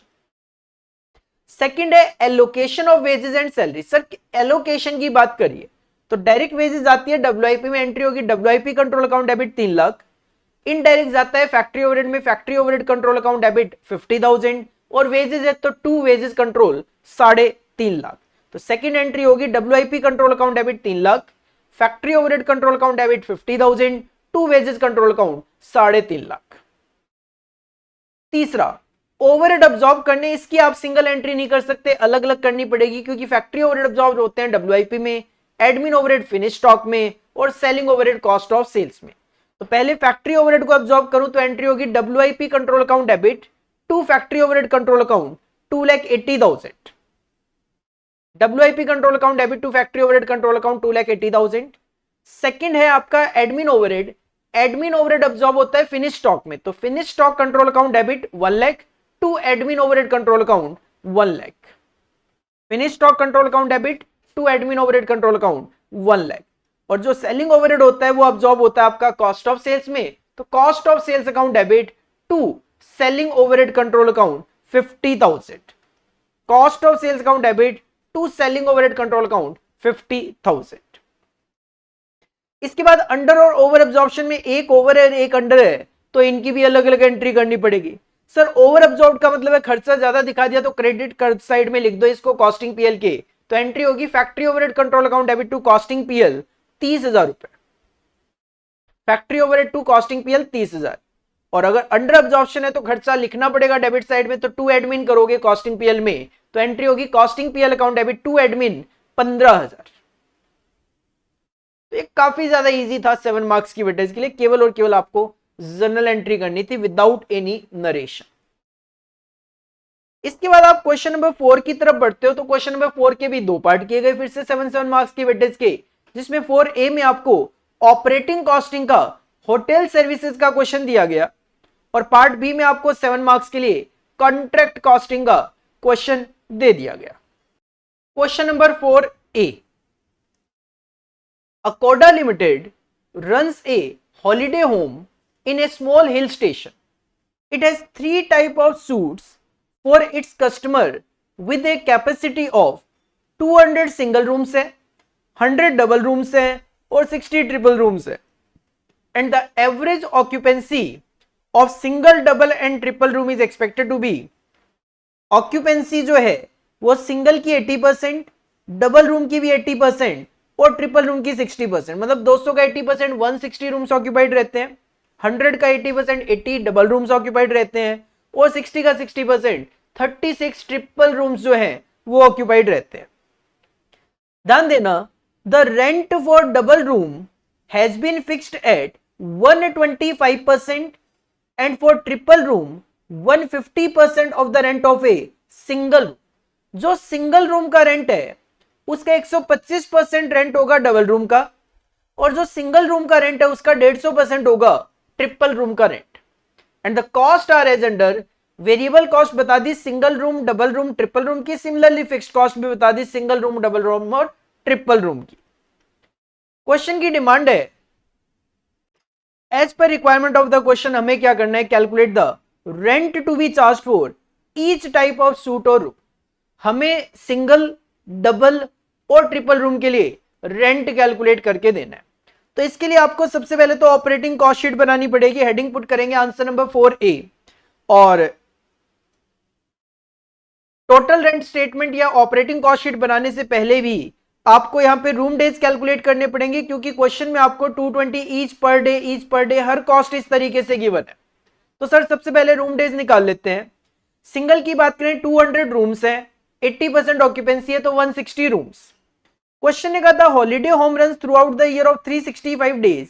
Second है allocation of wages and salary. Sir allocation की बात करिए तो direct wages आती है WIP में, entry होगी WIP control account debit 3 lakh. Indirect जाता है फैक्ट्री ओवरहेड में, factory overhead control account debit 50,000 और वेजेस है तो टू वेजेस कंट्रोल 3.5 लाख। तो सेकंड एंट्री होगी WIP control account debit 3 lakh, factory overhead control account debit 50,000, to wages control account 3.5 lakh. तीसरा overhead absorb करने, इसकी आप सिंगल एंट्री नहीं कर सकते, अलग अलग करनी पड़ेगी क्योंकि फैक्ट्री ओवरहेड अब्सॉर्ब होते हैं डब्ल्यूआईपी में, एडमिन ओवरहेड फिनिश स्टॉक में और selling overhead cost of sales में। तो पहले फैक्ट्री ओवरहेड को अब्सॉर्ब करूं तो एंट्री होगी WIP control account debit to factory overhead control account 2,80,000, WIP control account debit to factory overhead control account 2,80,000। Second है आपका admin overhead, admin overhead absorb होता है फिनिश स्टॉक में, तो finish stock control account debit 1 lakh to admin overhead control account 1 lakh, finish stock control account debit to admin overhead control account 1 lakh. और जो selling overhead होता है वो अब्सॉर्ब होता है आपका कॉस्ट ऑफ सेल्स में, तो cost of sales account debit to selling overhead control account 50,000, cost of sales account debit to selling overhead control account 50,000। इसके बाद अंडर और ओवर एब्जॉर्प्शन में एक ओवर है एक अंडर है, तो इनकी भी अलग अलग एंट्री करनी पड़ेगी। सर ओवर एब्जॉर्ब का मतलब है खर्चा ज्यादा दिखा दिया तो क्रेडिट साइड में लिख दो इसको कॉस्टिंग पीएल के, तो एंट्री होगी factory overhead control account debit to costing PL 30,000 रुपए, factory overhead to costing PL 30,000। और अगर अंडर एब्जॉर्प्शन है तो खर्चा लिखना पड़ेगा डेबिट साइड में, तो टू एडमिन करोगे कॉस्टिंग पीएल में, तो एंट्री होगी costing PL account debit to admin 15,000। तो ये काफी ज्यादा इजी था 7 मार्क्स की वेटेज के लिए, केवल और केवल आपको जर्नल एंट्री करनी थी विदाउट एनी नरेशन। इसके बाद आप क्वेश्चन नंबर 4 की तरफ बढ़ते हो, तो क्वेश्चन नंबर 4 के भी दो पार्ट किए गए फिर से 7 मार्क्स की वेटेज के, जिसमें 4A में आपको ऑपरेटिंग कॉस्टिंग का होटल सर्विसेज का क्वेश्चन दिया गया और पार्ट बी में आपको 7 मार्क्स के लिए कॉन्ट्रैक्ट कॉस्टिंग का क्वेश्चन दे दिया गया। Question number 4A, Akoda Limited runs a holiday home in a small hill station. It has 3 types of suites for its customer with a capacity of 200 single rooms है, 100 double rooms है और 60 triple rooms है. And the average occupancy of single, double and triple room is expected to be occupancy जो है वो single की 80%, double room की भी 80% और ट्रिपल रूम की 60%, मतलब 200 का 80% 160 रूम्स ऑक्यूपाइड रहते हैं, 100 का 80% 80 डबल रूम्स ऑक्यूपाइड रहते हैं और 60 का 60% 36 ट्रिपल रूम्स जो हैं वो ऑक्यूपाइड रहते हैं। ध्यान देना, the rent for double room has been fixed at 125% and for triple room 150% of the rent of a single room. जो सिंगल रूम का रेंट है उसका 125% रेंट होगा डबल रूम का, और जो सिंगल रूम का रेंट है उसका 150% होगा ट्रिपल रूम का rent. And the cost are as under, variable cost बता दी single room, double room, triple room की, सिमिलरली फिक्स्ड कॉस्ट भी बता दी सिंगल रूम, डबल रूम और ट्रिपल रूम की। क्वेश्चन की डिमांड है, as per requirement of the question हमें क्या करना है, calculate the rent to be charge for each type of suite और रूम। हमें सिंगल, डबल और ट्रिपल रूम के लिए रेंट कैलकुलेट करके देना है। तो इसके लिए आपको सबसे पहले तो ऑपरेटिंग कॉस्ट शीट बनानी पड़ेगी। हेडिंग पुट करेंगे आंसर नंबर 4A, और टोटल रेंट स्टेटमेंट या ऑपरेटिंग कॉस्ट शीट बनाने से पहले भी आपको यहां पे रूम डेज कैलकुलेट करने पड़ेंगे, क्योंकि क्वेश्चन में आपको 220 ईच पर डे हर कॉस्ट इस तरीके से गिवन है। तो सर सबसे पहले रूम डेज निकाल लेते हैं। सिंगल की बात करें 200 रूम्स है, 80% ऑक्यूपेंसी है तो 160 रूम्स। क्वेश्चन ने कहा था holiday home run through out the year of 365 days,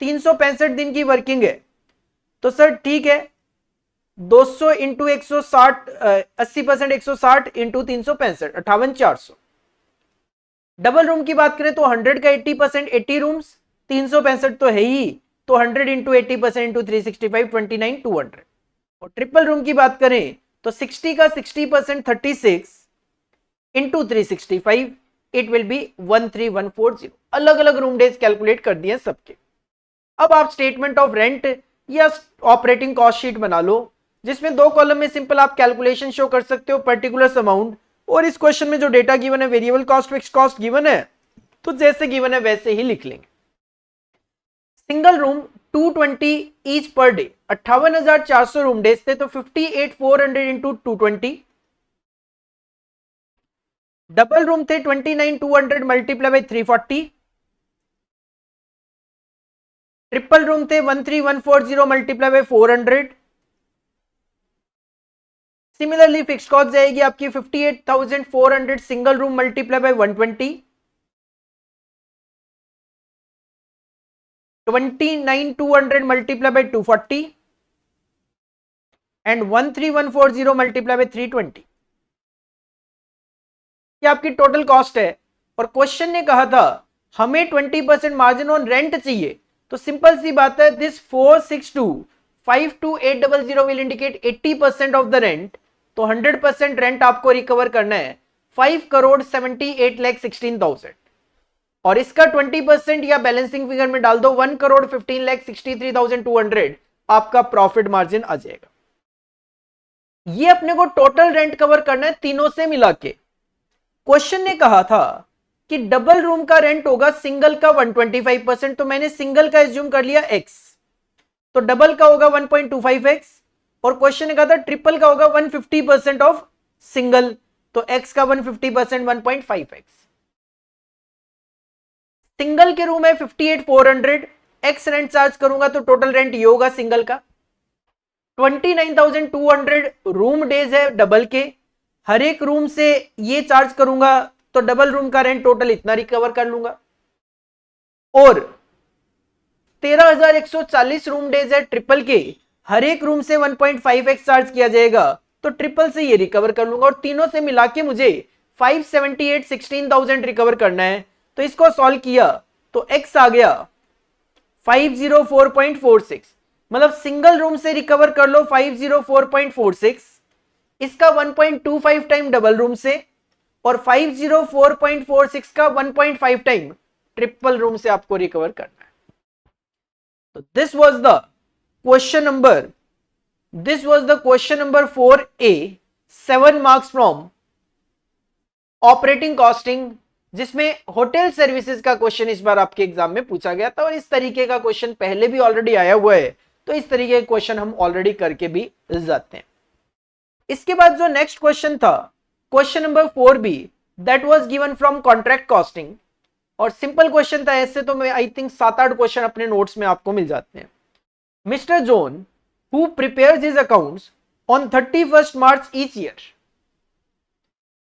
365 दिन की वर्किंग है। तो सर ठीक है, 200 इंटू 160, 80% 160 इंटू 365, 58,400। डबल रूम की बात करें तो 100 का 80% 80 रूम्स, 365 तो है ही, तो 100 इंटू 80% इंटू 365 29,200। और ट्रिपल रूम की बात करें तो 60 का 60% 36 इंटू 365, इट विल बी 13,140। अलग अलग रूम डेज कैलकुलेट कर दिए सबके। अब आप स्टेटमेंट ऑफ रेंट या ऑपरेटिंग कॉस्ट शीट बना लो, जिसमें 2 कॉलम में सिंपल आप कैलकुलेशन शो कर सकते हो पर्टिकुलर अमाउंट, और इस क्वेश्चन में जो डेटा गिवन है variable cost, fixed cost given है, तो जैसे गिवन है वैसे ही लिख लेंगे। Single room 220 each per day, 58,400 room days थे तो 58,400 इंटू 220। डबल रूम थे 29,200 मल्टीप्लाई बाई 340। ट्रिपल रूम थे 13,140 multiply by 400। Similarly fixed cost जाएगी आपकी 58,400 single room multiply by 120, 29,200 multiply by 240 and 13,140 multiply by 320। ये आपकी टोटल कॉस्ट है। और क्वेश्चन ने कहा था हमें 20% मार्जिन ऑन रेंट चाहिए, तो सिंपल सी बात है, this 462,52800 will indicate 80% of the rent. तो 100% रेंट आपको रिकवर करना है 5,78,16,000, और इसका 20% या बैलेंसिंग फिगर में डाल दो 1,15,63,200, आपका प्रॉफिट मार्जिन आ जाएगा। ये अपने को टोटल रेंट कवर करना है तीनों से मिला के। क्वेश्चन ने कहा था कि डबल रूम का रेंट होगा सिंगल का 125%, तो मैंने सिंगल का एज्यूम कर लिया x, तो डबल का होगा 1.25x, और क्वेश्चन ने कहा था ट्रिपल का होगा 150% ऑफ सिंगल, तो x का 150% 1.5x। सिंगल के रूम है 58,400, x रेंट चार्ज करूंगा तो टोटल रेंट ये होगा सिंगल का। 29,200 रूम डेज है डबल के, हर एक रूम से ये चार्ज करूंगा तो डबल रूम का रेंट टोटल इतना रिकवर कर लूंगा। और 13,140 रूम डेज है ट्रिपल के, हर एक रूम से 1.5x चार्ज किया जाएगा, तो ट्रिपल से ये रिकवर कर लूंगा, और तीनों से मिला के मुझे 578,16,000 रिकवर करना है। तो इसको सॉल्व किया तो x आ गया 504.46, मतलब सिंगल रूम से रिकवर कर लो 504.46, इसका 1.25 टाइम डबल रूम से, और 504.46 का 1.5 टाइम ट्रिपल रूम से आपको रिकवर करना है। तो this was the question number 4A, 7 marks from operating costing, जिसमें होटल सर्विसेज का क्वेश्चन इस बार आपके एग्जाम में पूछा गया था, और इस तरीके का क्वेश्चन पहले भी ऑलरेडी आया हुआ है, तो इस तरीके के क्वेश्चन हम ऑलरेडी करके भी जाते हैं। इसके बाद जो नेक्स्ट क्वेश्चन था, question number 4B, that was given from contract costing, और सिंपल क्वेश्चन था। ऐसे तो मैं आई थिंक 7-8 क्वेश्चन अपने नोट्स में आपको मिल जाते हैं। Mister John who prepares his accounts on 31st March each year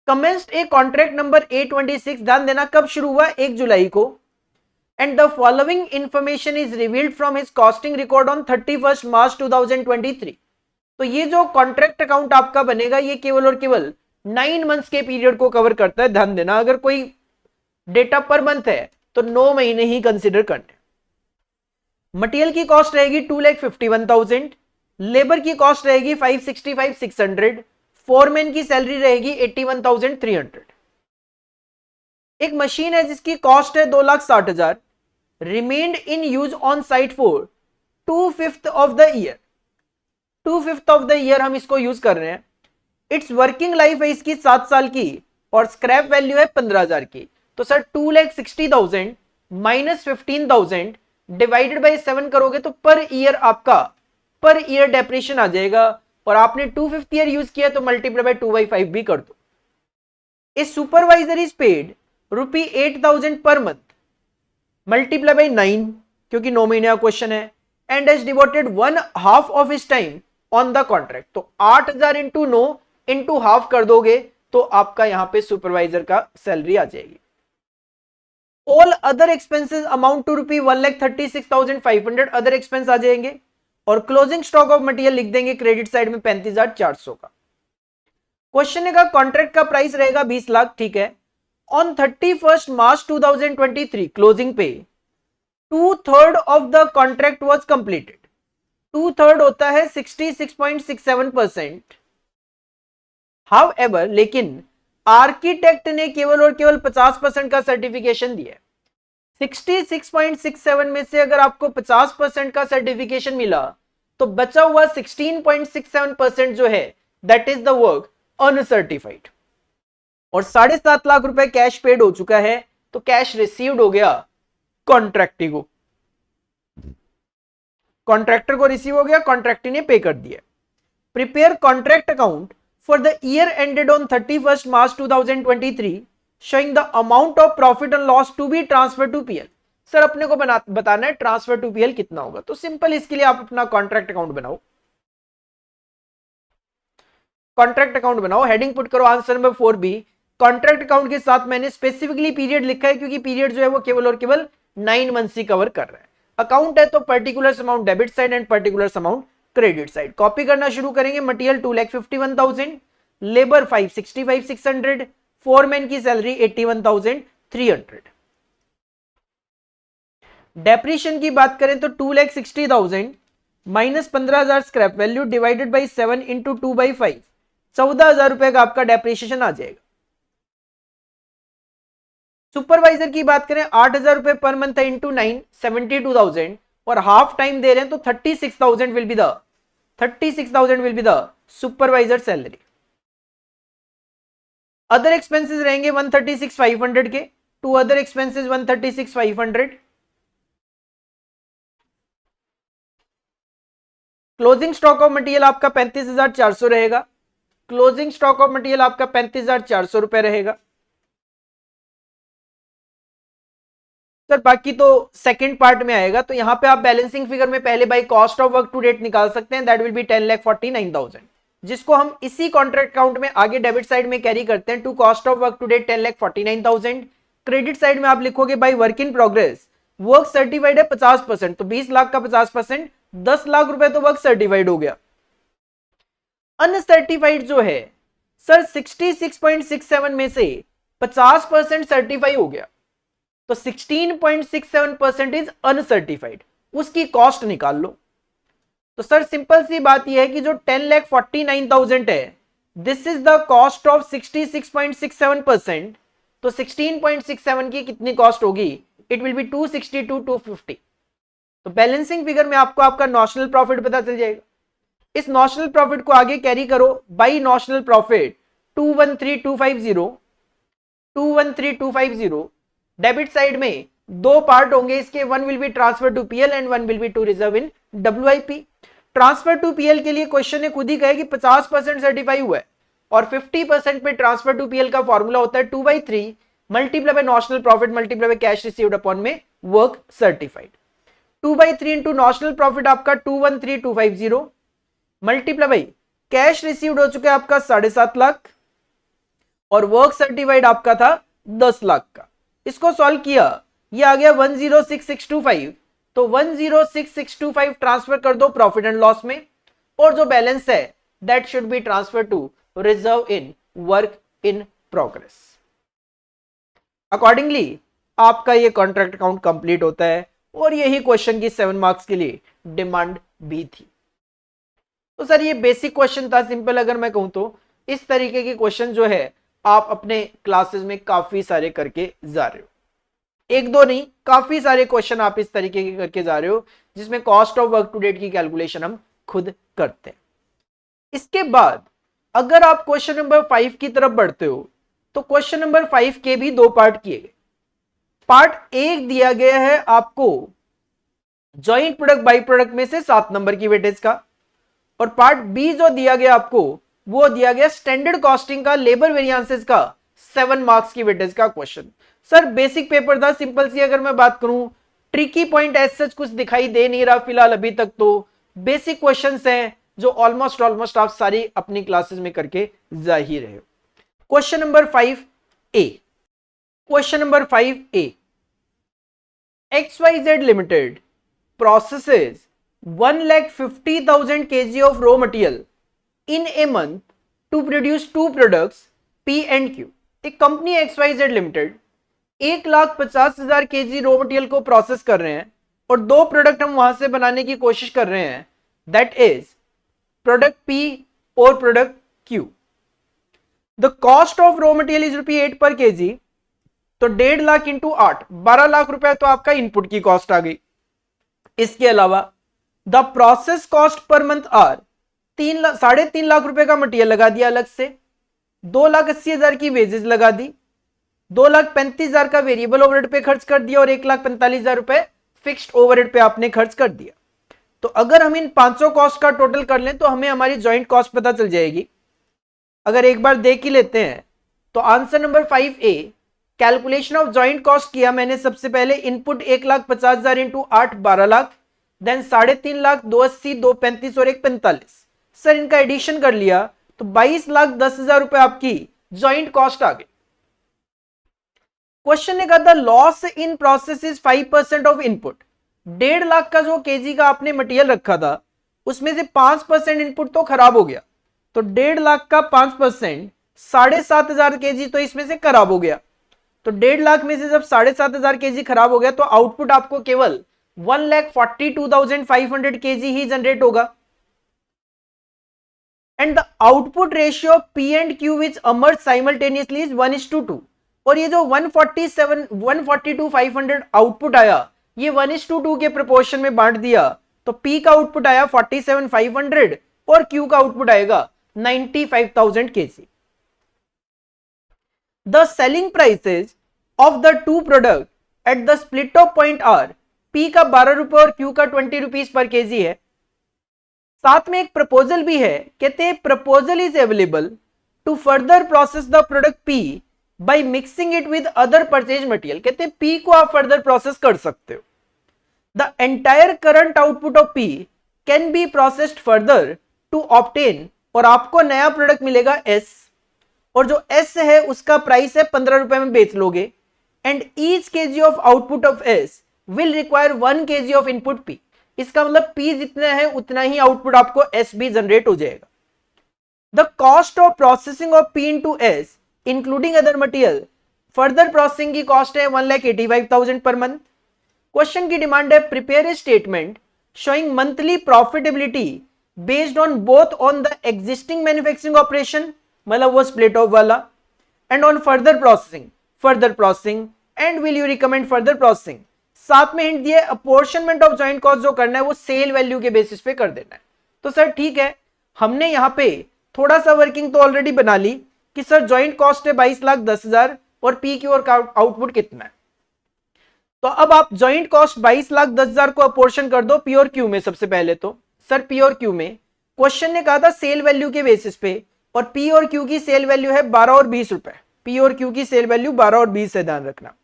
commenced a contract number A26, ध्यान देना कब शुरू हुआ, 1 जुलाई को, and the following information is revealed from his costing record on 31st March 2023। तो ये जो कॉन्ट्रैक्ट अकाउंट आपका बनेगा ये केवल और केवल 9 मंथ्स के पीरियड को कवर करता है। ध्यान देना, अगर कोई डेटा पर मंथ है तो 9 महीने ही कंसिडर करने। मटेरियल की कॉस्ट रहेगी 2,51,000, लेबर की कॉस्ट रहेगी 565,600, फोरमैन की सैलरी रहेगी 81,300। एक मशीन है जिसकी कॉस्ट है 2,60,000, remained in use on site for 2/5 of the year. 2/5 of the year हम इसको यूज कर रहे हैं। इट्स वर्किंग लाइफ है इसकी 7 साल की और स्क्रैप वैल्यू है 15,000 की। तो सर 2,60,000 माइनस 15,000 डिवाइडेड बाई 7 करोगे तो पर ईयर आपका पर ईयर डेप्रिशिएशन आ जाएगा, और आपने 2/5 ईयर यूज किया तो मल्टीप्लाई बाय 2/5 भी कर दो। ए supervisor is paid ₹8,000 per month, multiply by 9 क्योंकि 9 महीने का क्वेश्चन है, and has devoted 1/2 of his time on the contract. तो 8,000 इंटू 9 इंटू हाफ कर दोगे तो आपका यहां पे सुपरवाइजर का सैलरी आ जाएगी। All other expenses amount to ₹1,36,500 other expense आ जाएंगे, और क्लोजिंग स्टॉक ऑफ मटेरियल लिख देंगे क्रेडिट साइड में 35,400 का। क्वेश्चन का कॉन्ट्रैक्ट का प्राइस रहेगा 20 लाख, ठीक है। ऑन 31st March 2023 क्लोजिंग पे 2/3 of the contract was completed. 2/3 होता है 66.67%। हाउएवर, लेकिन आर्किटेक्ट ने केवल और केवल 50% का सर्टिफिकेशन दिया है। 66.67 में से अगर आपको 50% का सर्टिफिकेशन मिला तो बचा हुआ 16.67% जो है that is the work uncertified, और 7.5 लाख रुपए कैश पेड हो चुका है, तो कैश रिसीव्ड हो गया कॉन्ट्रैक्टर को, कॉन्ट्रैक्टर को रिसीव हो गया, कॉन्ट्रैक्टर ने पे कर दिया। Prepare contract account for the year ended on 31st March 2023 showing the amount of profit and loss to be transferred to PL। Sir अपने को बताना है ट्रांसफर टू पीएल कितना होगा, तो सिंपल इसके लिए आप अपना कॉन्ट्रैक्ट अकाउंट बनाओ। कॉन्ट्रैक्ट अकाउंट बनाओ, हेडिंग पुट करो answer number 4B। Contract account के साथ मैंने स्पेसिफिकली पीरियड लिखा है क्योंकि पीरियड जो है वो केवल और केवल 9 मंथ्स ही कवर कर रहा है। अकाउंट है तो particular amount debit side and particular amount credit side. Copy करना शुरू करेंगे। मटेरियल 2,51,000, लेबर 565,600, फोरमैन की सैलरी 81,300। डेप्रिशिएशन की बात करें तो 2,60,000 minus 15,000 scrap value divided by 7 into 2/5, 14,000 रुपए का आपका डेप्रिशिएशन आ जाएगा। सुपरवाइजर की बात करें 8,000 रुपए पर मंथ है इंटू 9, 72,000, और हाफ टाइम दे रहे हैं तो 36,000 will be the supervisor salary. Other expenses रहेंगे 136,500 के, to other expenses 136,500। Closing stock of material आपका 35,400 रहेगा। क्लोजिंग स्टॉक ऑफ मटेरियल आपका 35,400 रुपए रहेगा। सर बाकी तो सेकंड पार्ट में आएगा, तो यहां पे आप बैलेंसिंग फिगर में पहले by cost of work to date निकाल सकते हैं, दैट विल बी 10,49,000, जिसको हम इसी कॉन्ट्रैक्ट अकाउंट में आगे डेबिट साइड में कैरी करते हैं to cost of work to date 10,49,000। Credit side में आप लिखोगे by work in progress, work certified है 50%, तो 20 लाख का 50% 10 लाख रुपए तो वर्क सर्टिफाइड हो गया। अनसर्टिफाइड जो है सर 66.67 में से 50% सर्टिफाई हो गया, तो 16.67% इज अनसर्टिफाइड, उसकी कॉस्ट निकाल लो। तो सर सिंपल सी बात यह है कि जो 10,49,000 है this is the cost of 66.67%, तो 16.67 की कितनी कॉस्ट होगी, इट विल बी 262,250। तो बैलेंसिंग फिगर में आपको आपका नॉशनल प्रॉफिट पता चल जाएगा। इस नॉशनल प्रॉफिट को आगे कैरी करो by notional profit 213,250। Debit side में दो पार्ट होंगे इसके, one will be transfer to PL and one will be to reserve in WIP. Transfer to PL के लिए क्वेश्चन ने खुद ही कहा कि 50% सर्टिफाई हुआ है और 50% पे ट्रांसफर टू पीएल का फॉर्मूला होता है 2/3 multiply by notional profit multiply by cash received upon में work certified. 2/3 into notional profit आपका 213,250 मल्टीप्लाई बाय कैश रिसीव्ड हो चुका है आपका 7.5 लाख और वर्क सर्टिफाइड आपका था 10 लाख का। इसको सॉल्व किया, ये आ गया 106625, तो 106625 ट्रांसफर कर दो प्रॉफिट एंड लॉस में और जो बैलेंस है that should be transfer to reserve in work in progress. Accordingly आपका ये कॉन्ट्रैक्ट अकाउंट कंप्लीट होता है और यही क्वेश्चन की 7 मार्क्स के लिए डिमांड भी थी। तो सर ये बेसिक क्वेश्चन था, सिंपल अगर मैं कहूं तो इस तरीके के क्वेश्चन जो है आप अपने क्लासेस में काफी सारे करके जा रहे हो, एक दो नहीं काफी सारे क्वेश्चन आप इस तरीके के करके जा रहे हो जिसमें cost of work to date की कैलकुलेशन हम खुद करते हैं। इसके बाद अगर आप क्वेश्चन नंबर 5 की तरफ बढ़ते हो तो क्वेश्चन नंबर 5 के भी 2 पार्ट किए गए। पार्ट 1 दिया गया है आपको जॉइंट प्रोडक्ट बाई प्रोडक्ट में से 7 नंबर की वेटेज का और पार्ट बी जो दिया गया आपको वो दिया गया स्टैंडर्ड कॉस्टिंग का लेबर वेरिएंसेस का 7 मार्क्स की वेटेज का क्वेश्चन। सर बेसिक पेपर था, सिंपल सी अगर मैं बात करूं ट्रिकी पॉइंट एज सच कुछ दिखाई दे नहीं रहा फिलहाल अभी तक, तो बेसिक क्वेश्चंस हैं जो ऑलमोस्ट आप सारी अपनी क्लासेस में करके जा ही रहे हो। Question number 5A, question number 5A, XYZ limited processes 1,50,000 kg of raw material in a month to produce 2 products P and Q। एक company XYZ limited 1,50,000 kg raw material को प्रोसेस कर रहे हैं और 2 प्रोडक्ट हम वहां से बनाने की कोशिश कर रहे हैं, दैट इज प्रोडक्ट P और product Q। The cost of raw material is ₹8 पर केजी, तो 1.5 लाख इंटू 8 12 लाख रुपए तो आपका इनपुट की कॉस्ट आ गई। इसके अलावा the process cost per month are 3.5 lakh रुपए का मटेरियल लगा दिया अलग से, 2,80,000 की वेजेस लगा दी, 2,35,000 का वेरिएबल ओवरहेड पे खर्च कर दिया और 1,45,000 रुपए फिक्स्ड ओवरहेड पे आपने खर्च कर दिया। तो अगर हम इन 500 कॉस्ट का टोटल कर लें तो हमें हमारी जॉइंट कॉस्ट पता चल जाएगी। अगर एक बार देख ही लेते हैं तो answer number 5A, calculation of joint cost किया मैंने सबसे पहले, input 1,50,000 into 8 12 lakh, then 3.5 lakh 280 235 और 145। सर इनका एडिशन कर लिया तो 22,10,000 रुपए आपकी जॉइंट कॉस्ट आ गई। क्वेश्चन ने कहा था loss in process is 5% of input. 1.5 lakh का जो केजी का आपने मटेरियल रखा था उसमें से 5% इनपुट तो खराब हो गया, तो 1.5 लाख का 5% 7,500 केजी तो इसमें से खराब हो गया। तो 1.5 लाख में से जब 7,500 केजी खराब हो गया तो आउटपुट आपको केवल 1,42,500 केजी ही जनरेट होगा। And the output ratio P and Q which emerge simultaneously is 1:2। और ये जो 142,500 आउटपुट आया ये 1:2 के प्रोपोर्शन में बांट दिया, तो P का आउटपुट आया 47,500 और Q का आउटपुट आएगा 95,000 KG. The selling prices of the two product at the split off point are P का 12 रुपए और Q का 20 रुपीज पर केजी है। साथ में एक प्रपोजल भी है, कहते हैं proposal is available to further process the product P by mixing it with other purchase material. कहते हैं P को आप फर्दर प्रोसेस कर सकते हो। The entire current output of P can be processed further to obtain, और आपको नया प्रोडक्ट मिलेगा S, और जो S है उसका प्राइस है 15 रुपए में बेच लोगे। And each KG of output of S will require 1 KG of input P। इसका मतलब P जितना है उतना ही आउटपुट आपको S भी जनरेट हो जाएगा। The cost of processing of P into S including other material, further processing की कॉस्ट है 1,85,000 पर मंथ। क्वेश्चन की डिमांड है prepare a statement showing monthly profitability based on both on the existing manufacturing operation, मतलब वो split of वाला, and on further processing and will you recommend further processing. साथ में hint दिया apportionment of joint cost जो करना है वो सेल वैल्यू के बेसिस पे कर देना है। तो सर ठीक है, हमने यहाँ पे थोड़ा सा वर्किंग तो ऑलरेडी बना ली कि सर जॉइंट कॉस्ट है 22,10,000 और पी क्यू और आउटपुट कितना है। तो अब आप जॉइंट कॉस्ट 22,10,000 को अपोर्शन कर दो पी और क्यू में सबसे पहले, तो सर पी और क्यू में क्वेश्चन ने कहा था सेल वैल्यू के बेसिस पे, और पी और क्यू की सेल वैल्यू है 12 और 20 रुपए। पी और क्यू की सेल वैल्यू 12 और 20 है, ध्यान रखना।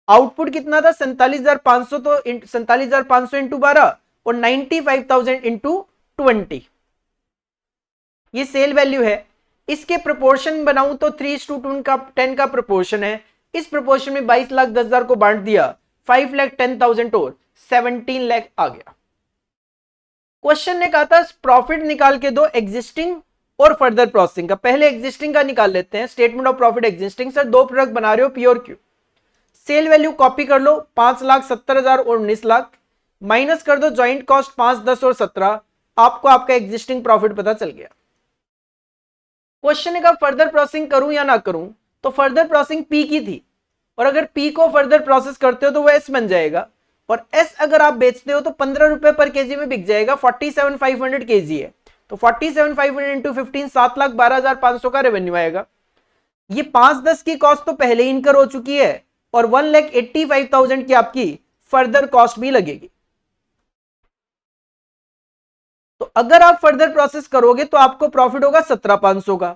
आउटपुट कितना था 47,500, तो 47,500 इंटू 12 और 95,000 इंटू 20, ये सेल वैल्यू है। इसके प्रोपोर्शन बनाऊं तो 3:10 का 10 का प्रोपोर्शन है। इस प्रोपोर्शन में 22,10,000 को बांट दिया, 5,10,000 और 17 लाख आ गया। क्वेश्चन ने कहा था प्रॉफिट निकाल के दो एग्जिस्टिंग और फर्दर प्रोसेसिंग का। पहले एग्जिस्टिंग का निकाल लेते हैं। Statement of profit existing, sir दो प्रोडक्ट बना रहे हो पी और क्यू, सेल वैल्यू कॉपी कर लो 5,70,000 और 19 लाख, माइनस कर दो ज्वाइंट कॉस्ट 5, 10 और 17, आपको आपका एग्जिस्टिंग प्रॉफिट पता चल गया। क्वेश्चन ने कहा फर्दर प्रोसेसिंग करूं या ना करूं, तो फर्दर प्रोसेसिंग पी की थी, और अगर पी को फर्दर प्रोसेस करते हो तो वो एस बन जाएगा, और एस अगर आप बेचते हो तो 15 रुपए पर केजी में बिक जाएगा। 47,500 केजी है, तो 47,500 इंटू 15 7,12,500 का रेवेन्यू आएगा। ये 5-10 की कॉस्ट तो पहले ही इनकर हो चुकी है, और 1,85,000 की आपकी फर्दर कॉस्ट भी लगेगी। तो अगर आप फर्दर प्रोसेस करोगे तो आपको प्रॉफिट होगा 17,500 का,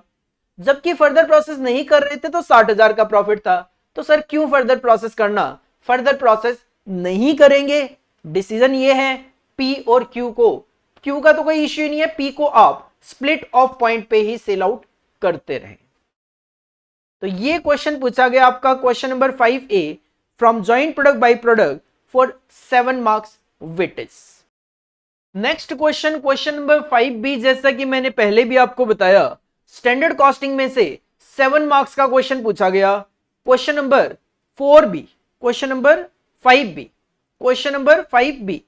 जबकि फर्दर प्रोसेस नहीं कर रहे थे तो 60,000 का प्रॉफिट था। तो सर क्यों फर्दर प्रोसेस करना, फर्दर प्रोसेस नहीं करेंगे। डिसीजन ये है पी और क्यू को, क्यू का तो कोई इश्यू नहीं है, पी को आप स्प्लिट ऑफ पॉइंट पे ही सेल आउट करते रहे। तो ये क्वेश्चन पूछा गया आपका question number 5A from joint product by product for 7 marks weightage. Next question, question number 5B, जैसा कि मैंने पहले भी आपको बताया स्टैंडर्ड कॉस्टिंग में से 7 मार्क्स का क्वेश्चन पूछा गया। Question number 4B, question number 5B, question number 5B,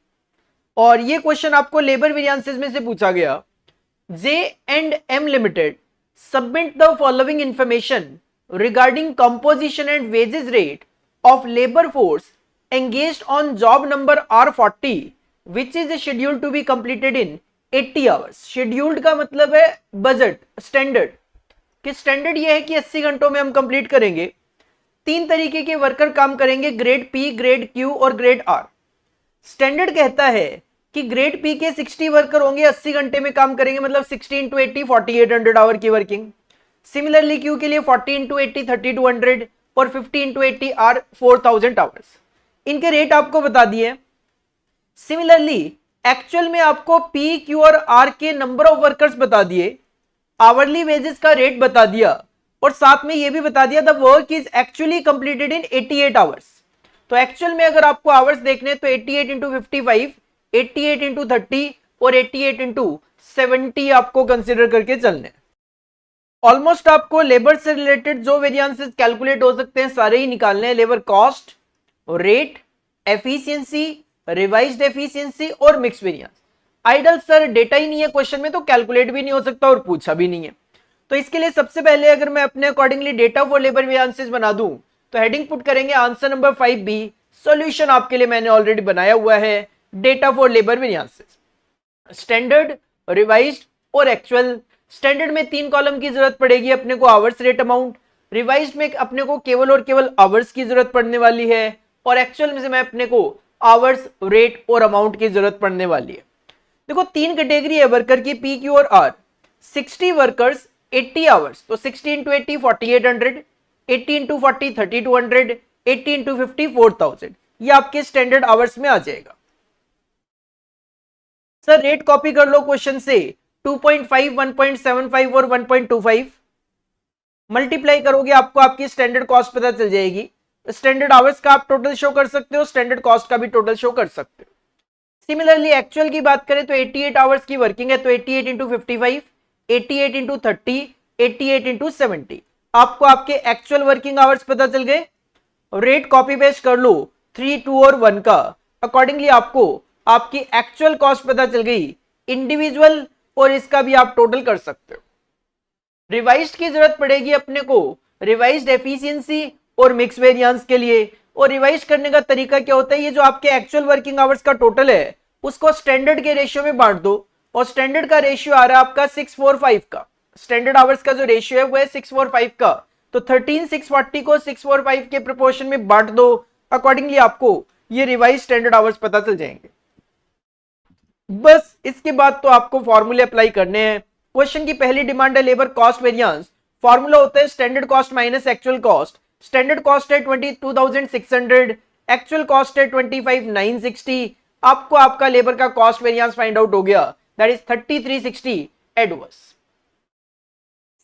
और ये क्वेश्चन आपको लेबर वेरिएंसेस में से पूछा गया। J&M limited submit the following information regarding composition and wages rate of labor force engaged on job number R40 which is scheduled to be completed in 80 hours। scheduled का मतलब है budget, standard, कि standard ये है कि 80 घंटों में हम कंप्लीट करेंगे। 3 तरीके के वर्कर काम करेंगे, ग्रेड पी, ग्रेड क्यू और ग्रेड आर। स्टैंडर्ड कहता है कि ग्रेड पी के 60 वर्कर होंगे, 80 घंटे में काम करेंगे, मतलब 60 इंटू 80 4800 आवर की वर्किंग। सिमिलरली क्यू के लिए 40 इंटू 80 3200 और 50 इंटू 80 आर 4000 आवर्स। इनके रेट आपको बता दिए। सिमिलरली एक्चुअल में आपको पी, क्यू और आर के नंबर ऑफ वर्कर्स बता दिए, आवरली वेजेस का रेट बता दिया, और साथ में यह भी बता दिया the work is actually completed in 88 hours. तो एक्चुअल में अगर आपको आवर्स देखने तो 88 इंटू 55, 88 इंटू 30 और 88 इंटू 70 आपको कंसिडर करके चलने। ऑलमोस्ट आपको लेबर से रिलेटेड जो वेरिएंसेस कैलकुलेट हो सकते हैं सारे ही निकालने हैं। Labour cost, rate, efficiency, revised efficiency और mix variance. Idle sir data ही नहीं है क्वेश्चन में, तो कैलकुलेट भी नहीं हो सकता और पूछा भी नहीं है। तो इसके लिए सबसे पहले अगर मैं अपने accordingly data for labour variances बना दूं तो हेडिंग पुट करेंगे आंसर नंबर 5B। सॉल्यूशन आपके लिए मैंने ऑलरेडी बनाया हुआ है, data for labour variances, standard, revised और एक्चुअल। स्टैंडर्ड में 3 कॉलम की जरूरत पड़ेगी अपने को, आवर्स, रेट, अमाउंट। रिवाइज्ड में अपने को केवल और केवल आवर्स की जरूरत पड़ने वाली है, और एक्चुअल में से मैं अपने को आवर्स, रेट और अमाउंट की जरूरत पड़ने वाली है। देखो 3 कैटेगरी है वर्कर की, पी, क्यू और आर। 60 वर्कर्स 80 आवर्स, तो 60 इंटू 80 4800, 80 इंटू 40 3200, 80 इंटू 50 4000, ये आपके स्टैंडर्ड आवर्स में आ जाएगा। सर रेट कॉपी कर लो क्वेश्चन से, 2.5, 1.75 और 1.25 मल्टीप्लाई करोगे आपको आपकी स्टैंडर्ड कॉस्ट पता चल जाएगी। स्टैंडर्ड आवर्स का आप टोटल शो कर सकते हो, स्टैंडर्ड कॉस्ट का भी टोटल शो कर सकते हो। सिमिलरली एक्चुअल की बात करें तो 88 आवर्स की वर्किंग है, तो 88 इंटू 55, 88 इंटू 30, 88 इंटू 70, आपको आपके एक्चुअल वर्किंग आवर्स पता चल गए। रेट कॉपी पेस्ट कर लो 3, 2 और 1 का, अकॉर्डिंगली आपको आपकी एक्चुअल कॉस्ट पता चल गई इंडिविजुअल, और इसका भी आप टोटल कर सकते हो। रिवाइज्ड की जरूरत पड़ेगी अपने को रिवाइज्ड एफिशिएंसी और मिक्स वेरिएंस के लिए, और रिवाइज करने का तरीका क्या होता है, ये जो आपके एक्चुअल वर्किंग आवर्स का टोटल है उसको स्टैंडर्ड के रेशियो में बांट दो, और स्टैंडर्ड का रेशियो आ रहा है आपका 645 का। स्टैंडर्ड आवर्स का जो रेशियो है वो है 645 का, तो 13,640 को 645 के प्रोपोर्शन में बांट दो, अकॉर्डिंगली आपको ये रिवाइज स्टैंडर्ड आवर्स पता चल जाएंगे। बस इसके बाद तो आपको फॉर्मूले अप्लाई करने हैं। क्वेश्चन की पहली डिमांड है लेबर कॉस्ट वेरिएंस। फॉर्मूला होता है standard cost minus actual cost. Standard cost है 22,600, एक्चुअल कॉस्ट है 25,960। आपको आपका लेबर का कॉस्ट वेरिएंस फाइंड आउट हो गया, that is 3360 adverse.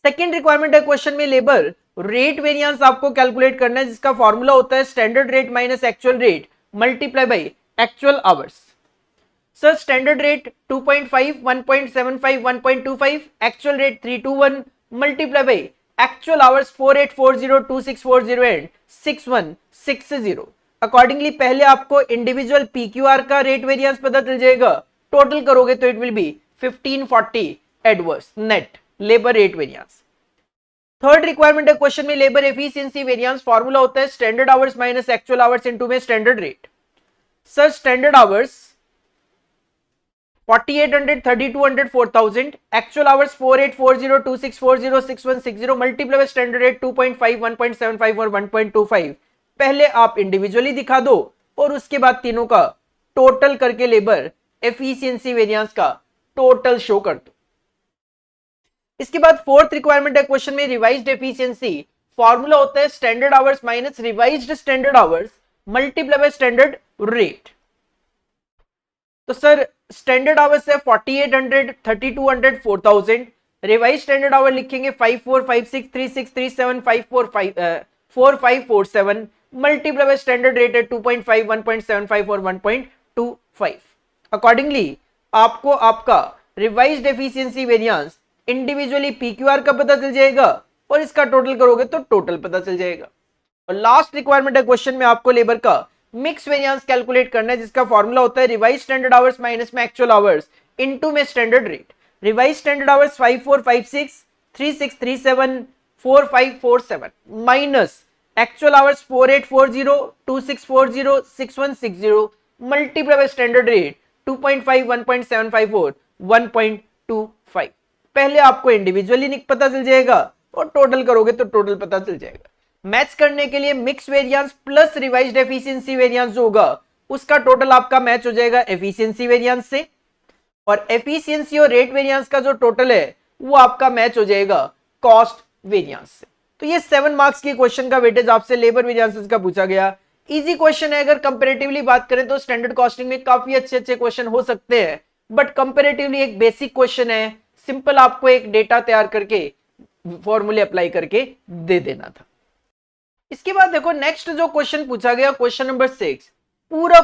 Second requirement है क्वेश्चन में लेबर रेट वेरिएंस आपको कैलकुलेट करना है, जिसका फॉर्मूला होता है standard rate minus actual rate multiply by actual hours. Sir standard rate 2.5, 1.75, 1.25, actual rate 321 multiply by actual hours 4840, 2640 and 6160। Accordingly पहले आपको इंडिविजुअल पीक्यूआर का रेट वेरिएंस पता चल जाएगा, टोटल करोगे तो it will be 1540 adverse net labour rate variance. Third requirement है question में लेबर एफिशिएंसी वेरिएंस। फॉर्मूला होता है standard hours minus actual hours into में standard rate. Sir standard hours 4800, 3200, 4000, actual hours 4840, 2640, 6160 multiply by standard rate 2.5, 1.75 और 1.25। पहले आप individually दिखा दो और उसके बाद तीनों का टोटल करके लेबर एफिशिएंसी वेरिएंस का टोटल शो कर दो। इसके बाद फोर्थ रिक्वायरमेंट है क्वेश्चन में रिवाइज्ड एफिशिएंसी। फॉर्मूला होता है standard hours minus revised standard hours multiply by standard rate. तो सर स्टैंडर्ड आवर्स है 4800, 3200, 4000। रिवाइज स्टैंडर्ड आवर लिखेंगे 54, 56, 36, 37, 4547 मल्टीप्लाई बाय स्टैंडर्ड रेट है 2.5, 1.75 और 1.25। अकॉर्डिंगली आपको आपका revised efficiency variance individually PQR का पता चल जाएगा और इसका टोटल करोगे तो टोटल पता चल जाएगा। और लास्ट रिक्वायरमेंट है क्वेश्चन में आपको लेबर का मिक्स वेरिएंस कैलकुलेट करना है, जिसका फॉर्मूला होता है रिवाइज स्टैंडर्ड आवर्स माइनस में एक्चुअल आवर्स इनटू में standard rate. Revise standard hours 5456, 3637, 4547 minus actual hours 4840, 2640, 6160 multiply by standard rate 2.5, 1.75 और 1.25। पहले आपको इंडिविजुअली पता चल जाएगा और टोटल करोगे तो टोटल पता चल जाएगा। मैच करने के लिए mix variance plus revised efficiency variance जो होगा उसका टोटल आपका मैच हो जाएगा एफिशिएंसी वेरिएंस से, और एफिशिएंसी और रेट वेरिएंस का जो टोटल है वो आपका मैच हो जाएगा कॉस्ट वेरिएंस से। तो ये 7 मार्क्स के क्वेश्चन का वेटेज आपसे लेबर वेरिएंसेस का पूछा गया। इजी क्वेश्चन है, अगर कंपैरेटिवली बात करें तो स्टैंडर्ड कॉस्टिंग में काफी अच्छे क्वेश्चन हो सकते हैं, बट कंपैरेटिवली एक बेसिक क्वेश्चन है, सिंपल आपको एक डेटा तैयार करके फॉर्मूले अप्लाई करके दे देना था। इसके बाद देखो नेक्स्ट जो क्वेश्चन पूछा गया क्वेश्चन नंबर 6, पूरा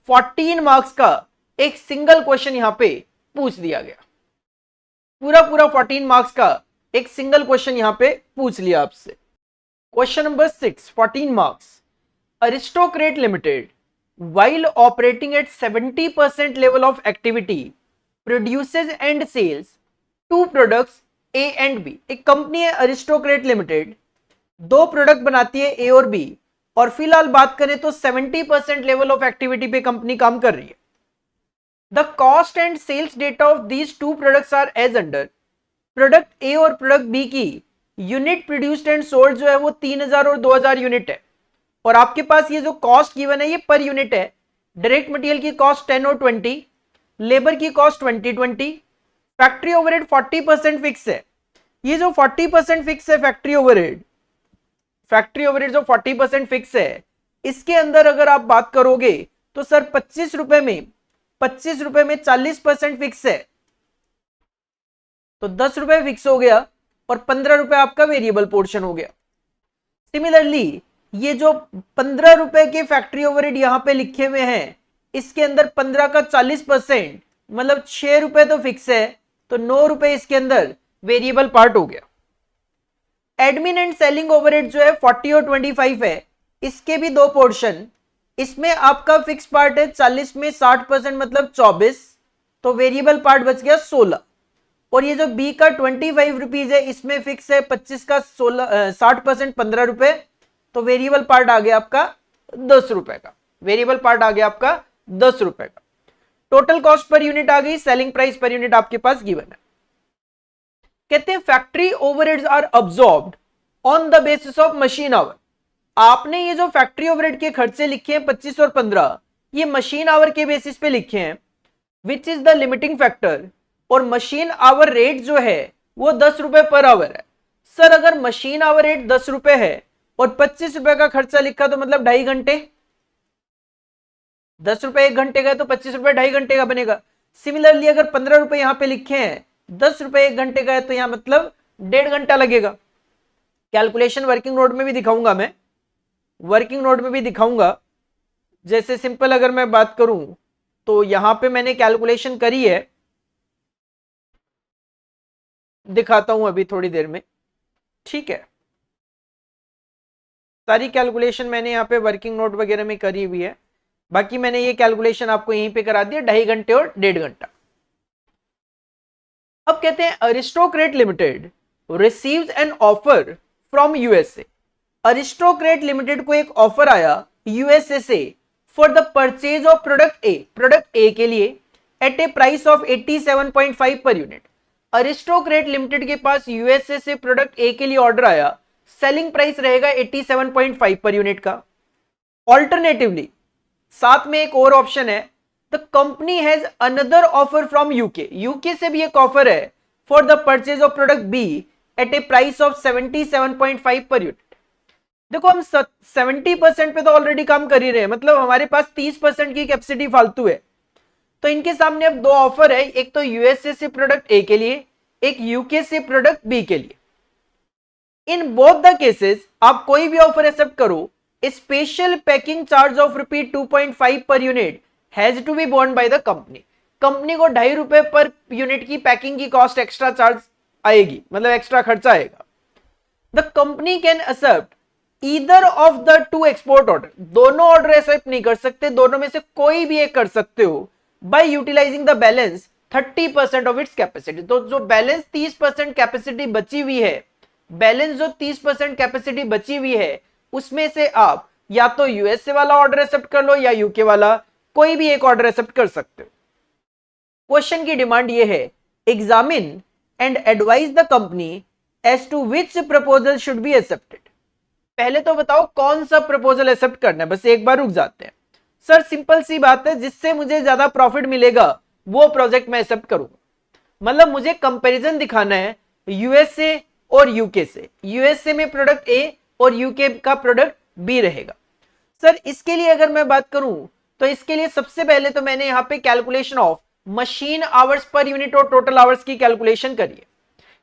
14 मार्क्स का एक सिंगल क्वेश्चन यहां पे पूछ दिया गया। पूरा 14 मार्क्स का एक सिंगल क्वेश्चन यहां पे पूछ लिया आपसे। Question number 6, 14 marks. Aristocrat limited while operating at 70% level of activity produces and sells two products A and B। एक कंपनी है अरिस्टोक्रेट लिमिटेड, दो प्रोडक्ट बनाती है ए और बी, और फिलहाल बात करें तो 70% लेवल ऑफ एक्टिविटी पे कंपनी काम कर रही है। The cost and sales data of these two products are as under. Product A और प्रोडक्ट बी की यूनिट प्रोड्यूस्ड एंड सोल्ड जो है वो 3000 और 2000 यूनिट है, और आपके पास ये जो कॉस्ट गिवन है ये पर यूनिट है। डायरेक्ट मटेरियल की कॉस्ट 10 और 20, लेबर की कॉस्ट 20, फैक्ट्री ओवरहेड 40% फिक्स है। ये जो 40% फिक्स है फैक्ट्री ओवरहेड जो 40% फिक्स है, इसके अंदर अगर आप बात करोगे तो सर 25 रुपए में 40% फिक्स है, तो 10 रुपए फिक्स हो गया और 15 रुपए आपका वेरिएबल पोर्शन हो गया। सिमिलरली ये जो 15 रुपए के फैक्ट्री ओवरहेड यहां पे लिखे हुए हैं, इसके अंदर 15 का 40% मतलब 6 रुपए तो फिक्स है, तो 9 रुपए इसके अंदर वेरिएबल पार्ट हो गया। एडमिन एंड सेलिंग ओवरहेड जो है 40 और 25 है, इसके भी दो पोर्शन, इसमें आपका फिक्स पार्ट है 40 में 60% मतलब 24, तो वेरिएबल पार्ट बच गया 16। और ये जो बी का 25 रुपीज है, इसमें फिक्स है 25 का 60% 15 रुपए, तो वेरिएबल पार्ट आ गया आपका 10 रुपए का। वेरिएबल पार्ट आ गया आपका 10 रुपए का। टोटल कॉस्ट पर यूनिट आ गई, सेलिंग प्राइस पर यूनिट आपके पास गिवन है। कहते हैं factory overheads are absorbed on the basis of machine hour. आपने ये जो फैक्ट्री ओवरहेड के खर्चे लिखे हैं 25 और 15, ये मशीन आवर के बेसिस पे लिखे हैं। Which is the limiting factor, और मशीन आवर रेट जो है वो 10 रुपए पर आवर है। सर अगर मशीन आवर रेट 10 रुपए है और 25 रुपए का खर्चा लिखा तो मतलब 2.5 घंटे, 10 रुपए 1 घंटे का तो 25 रुपए 2.5 घंटे का बनेगा। सिमिलरली अगर 15 रुपए यहां पे लिखे हैं, 10 रुपए 1 घंटे का है तो यहां मतलब 1.5 घंटा लगेगा। कैलकुलेशन वर्किंग नोट में भी दिखाऊंगा, मैं वर्किंग नोट में भी दिखाऊंगा। जैसे सिंपल अगर मैं बात करूं तो यहां पे मैंने कैलकुलेशन करी है, दिखाता हूं अभी थोड़ी देर में, ठीक है। सारी कैलकुलेशन मैंने यहाँ पे वर्किंग नोट वगैरह में करी हुई है, बाकी मैंने ये कैलकुलेशन आपको यहीं पे करा दिया, 2.5 घंटे और 1.5 घंटा। अब कहते हैं aristocrat limited receives an offer from USA. Aristocrat limited को एक ऑफर आया यूएसए से for the purchase of product ए के लिए eight a price of 87.5 per unit. Aristocrat limited के पास यूएसए से प्रोडक्ट ए के लिए ऑर्डर आया, सेलिंग प्राइस रहेगा 87.5 पर यूनिट का। ऑल्टरनेटिवली साथ में एक और ऑप्शन है, the company has another offer from UK. UK से भी एक ऑफर है for the purchase of product B at a price of 77.5 per unit. देखो हम 70% पे तो ऑलरेडी काम कर ही रहे हैं, मतलब हमारे पास 30% की कैपेसिटी फालतू है। तो इनके सामने अब दो ऑफर है, एक तो यूएसए से प्रोडक्ट ए के लिए, एक यूके से प्रोडक्ट बी के लिए। इन बोथ द केसेस आप कोई भी ऑफर एक्सेप्ट करो, special packing charge of ₹2.5 per unit has to be borne by the company. Company को 2.5 रुपए पर यूनिट की पैकिंग की कॉस्ट एक्स्ट्रा चार्ज आएगी, मतलब एक्स्ट्रा खर्चा आएगा। The company can accept either of the two export order. दोनों order accept नहीं कर सकते, दोनों में से कोई भी एक कर सकते हो by utilising the balance 30% of its capacity. तो जो बैलेंस 30% कैपेसिटी बची हुई है, बैलेंस जो 30% कैपेसिटी बची हुई है, उसमें से आप या तो यूएसए वाला ऑर्डर एक्सेप्ट कर लो या यूके वाला, कोई भी एक ऑर्डर एक्सेप्ट कर सकते हो। क्वेश्चन की डिमांड ये है, examine and advise the company as to which proposal should be accepted. पहले तो बताओ कौन सा प्रपोजल एक्सेप्ट करना है, बस एक बार रुक जाते हैं। सर सिंपल सी बात है, जिससे मुझे ज्यादा प्रॉफिट मिलेगा वो प्रोजेक्ट मैं एक्सेप्ट करूंगा। मतलब मुझे कंपैरिजन दिखाना है यूएसए और यूके से, यूएसए में प्रोडक्ट ए और यूके का प्रोडक्ट बी रहेगा। सर इसके लिए अगर मैं बात करूं तो इसके लिए सबसे पहले तो मैंने यहां पे calculation of machine hours per unit और टोटल आवर्स की कैलकुलेशन करी है,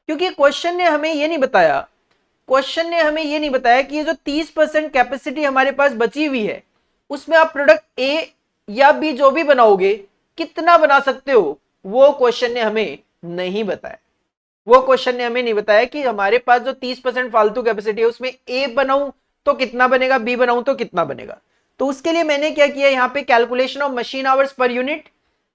क्योंकि क्वेश्चन ने हमें ये नहीं बताया, क्वेश्चन ने हमें ये नहीं बताया कि ये जो 30% कैपेसिटी हमारे पास बची हुई है, उसमें आप प्रोडक्ट ए या बी जो भी बनाओगे कितना बना सकते हो, वो क्वेश्चन ने हमें नहीं बताया। वो क्वेश्चन ने हमें नहीं बताया कि हमारे पास जो 30% फालतू कैपेसिटी है उसमें ए बनाऊं तो कितना बनेगा, बी बनाऊं तो कितना बनेगा। तो उसके लिए मैंने क्या किया, यहाँ पे calculation of machine hours per unit,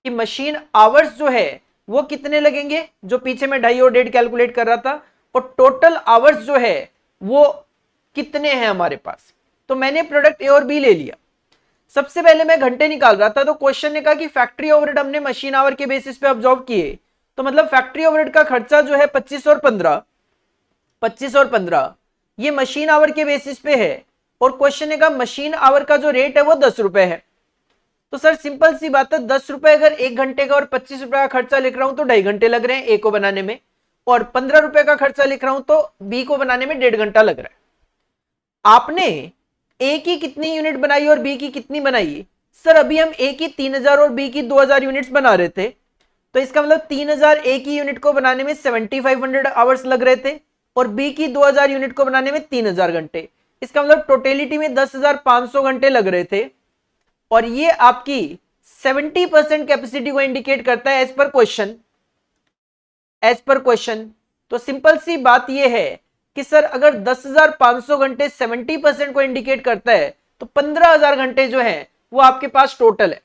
कि मशीन आवर्स जो है वो कितने लगेंगे, जो पीछे में 2.5 और 1.5 कैलकुलेट कर रहा था, और टोटल आवर्स जो है वो कितने हैं हमारे पास। तो मैंने प्रोडक्ट ए और बी ले लिया। सबसे पहले मैं घंटे निकाल रहा था, तो क्वेश्चन ने कहा कि फैक्ट्री ओवरहेड हमने मशीन आवर के बेसिस पे ऑब्जर्व किए, तो मतलब फैक्ट्री ओवरहेड का खर्चा जो है 25 और 15 ये मशीन आवर के बेसिस पे है, और क्वेश्चन ने कहा मशीन आवर का जो रेट है वो 10 रुपए है। तो सर सिंपल सी बात है, 10 रुपए अगर 1 घंटे का और 25 रुपए का खर्चा लिख रहा हूं तो 2.5 घंटे लग रहे हैं ए को बनाने में, और 15 रुपए का खर्चा लिख रहा हूं तो बी को बनाने में 1.5 घंटा लग रहा है। आपने ए की कितनी यूनिट बनाई और बी की कितनी बनाई? सर अभी हम ए की 3000 और बी की 2000 यूनिट्स बना रहे थे, तो इसका मतलब 3000 ए की यूनिट को बनाने में 7500 आवर्स लग रहे थे, और बी की 2000 यूनिट को बनाने में 3000 घंटे। इसका मतलब टोटलिटी में 10,500 घंटे लग रहे थे, और ये आपकी 70% कैपेसिटी को इंडिकेट करता है as per question, as per question. तो सिंपल सी बात ये है कि सर अगर 10,500 घंटे 70% को इंडिकेट करता है, तो 15,000 घंटे जो है वो आपके पास टोटल है,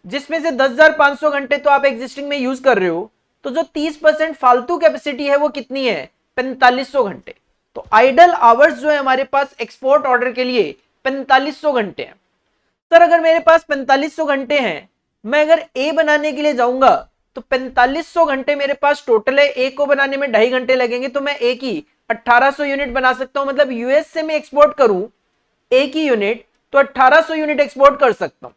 जिसमें से 10,500 घंटे तो आप एग्जिस्टिंग में यूज कर रहे हो, तो जो 30% फालतू कैपेसिटी है वो कितनी है? 4500 घंटे। तो आइडल आवर्स जो है हमारे पास एक्सपोर्ट ऑर्डर के लिए 4500 घंटे हैं। सर अगर मेरे पास 4500 घंटे हैं, मैं अगर ए बनाने के लिए जाऊंगा तो 4500 घंटे मेरे पास टोटल है, ए को बनाने में 2.5 घंटे लगेंगे, तो मैं ए की 1800 यूनिट बना सकता हूं। मतलब यूएस से मैं एक्सपोर्ट करूं ए की यूनिट तो 1800 यूनिट एक्सपोर्ट कर सकता हूं।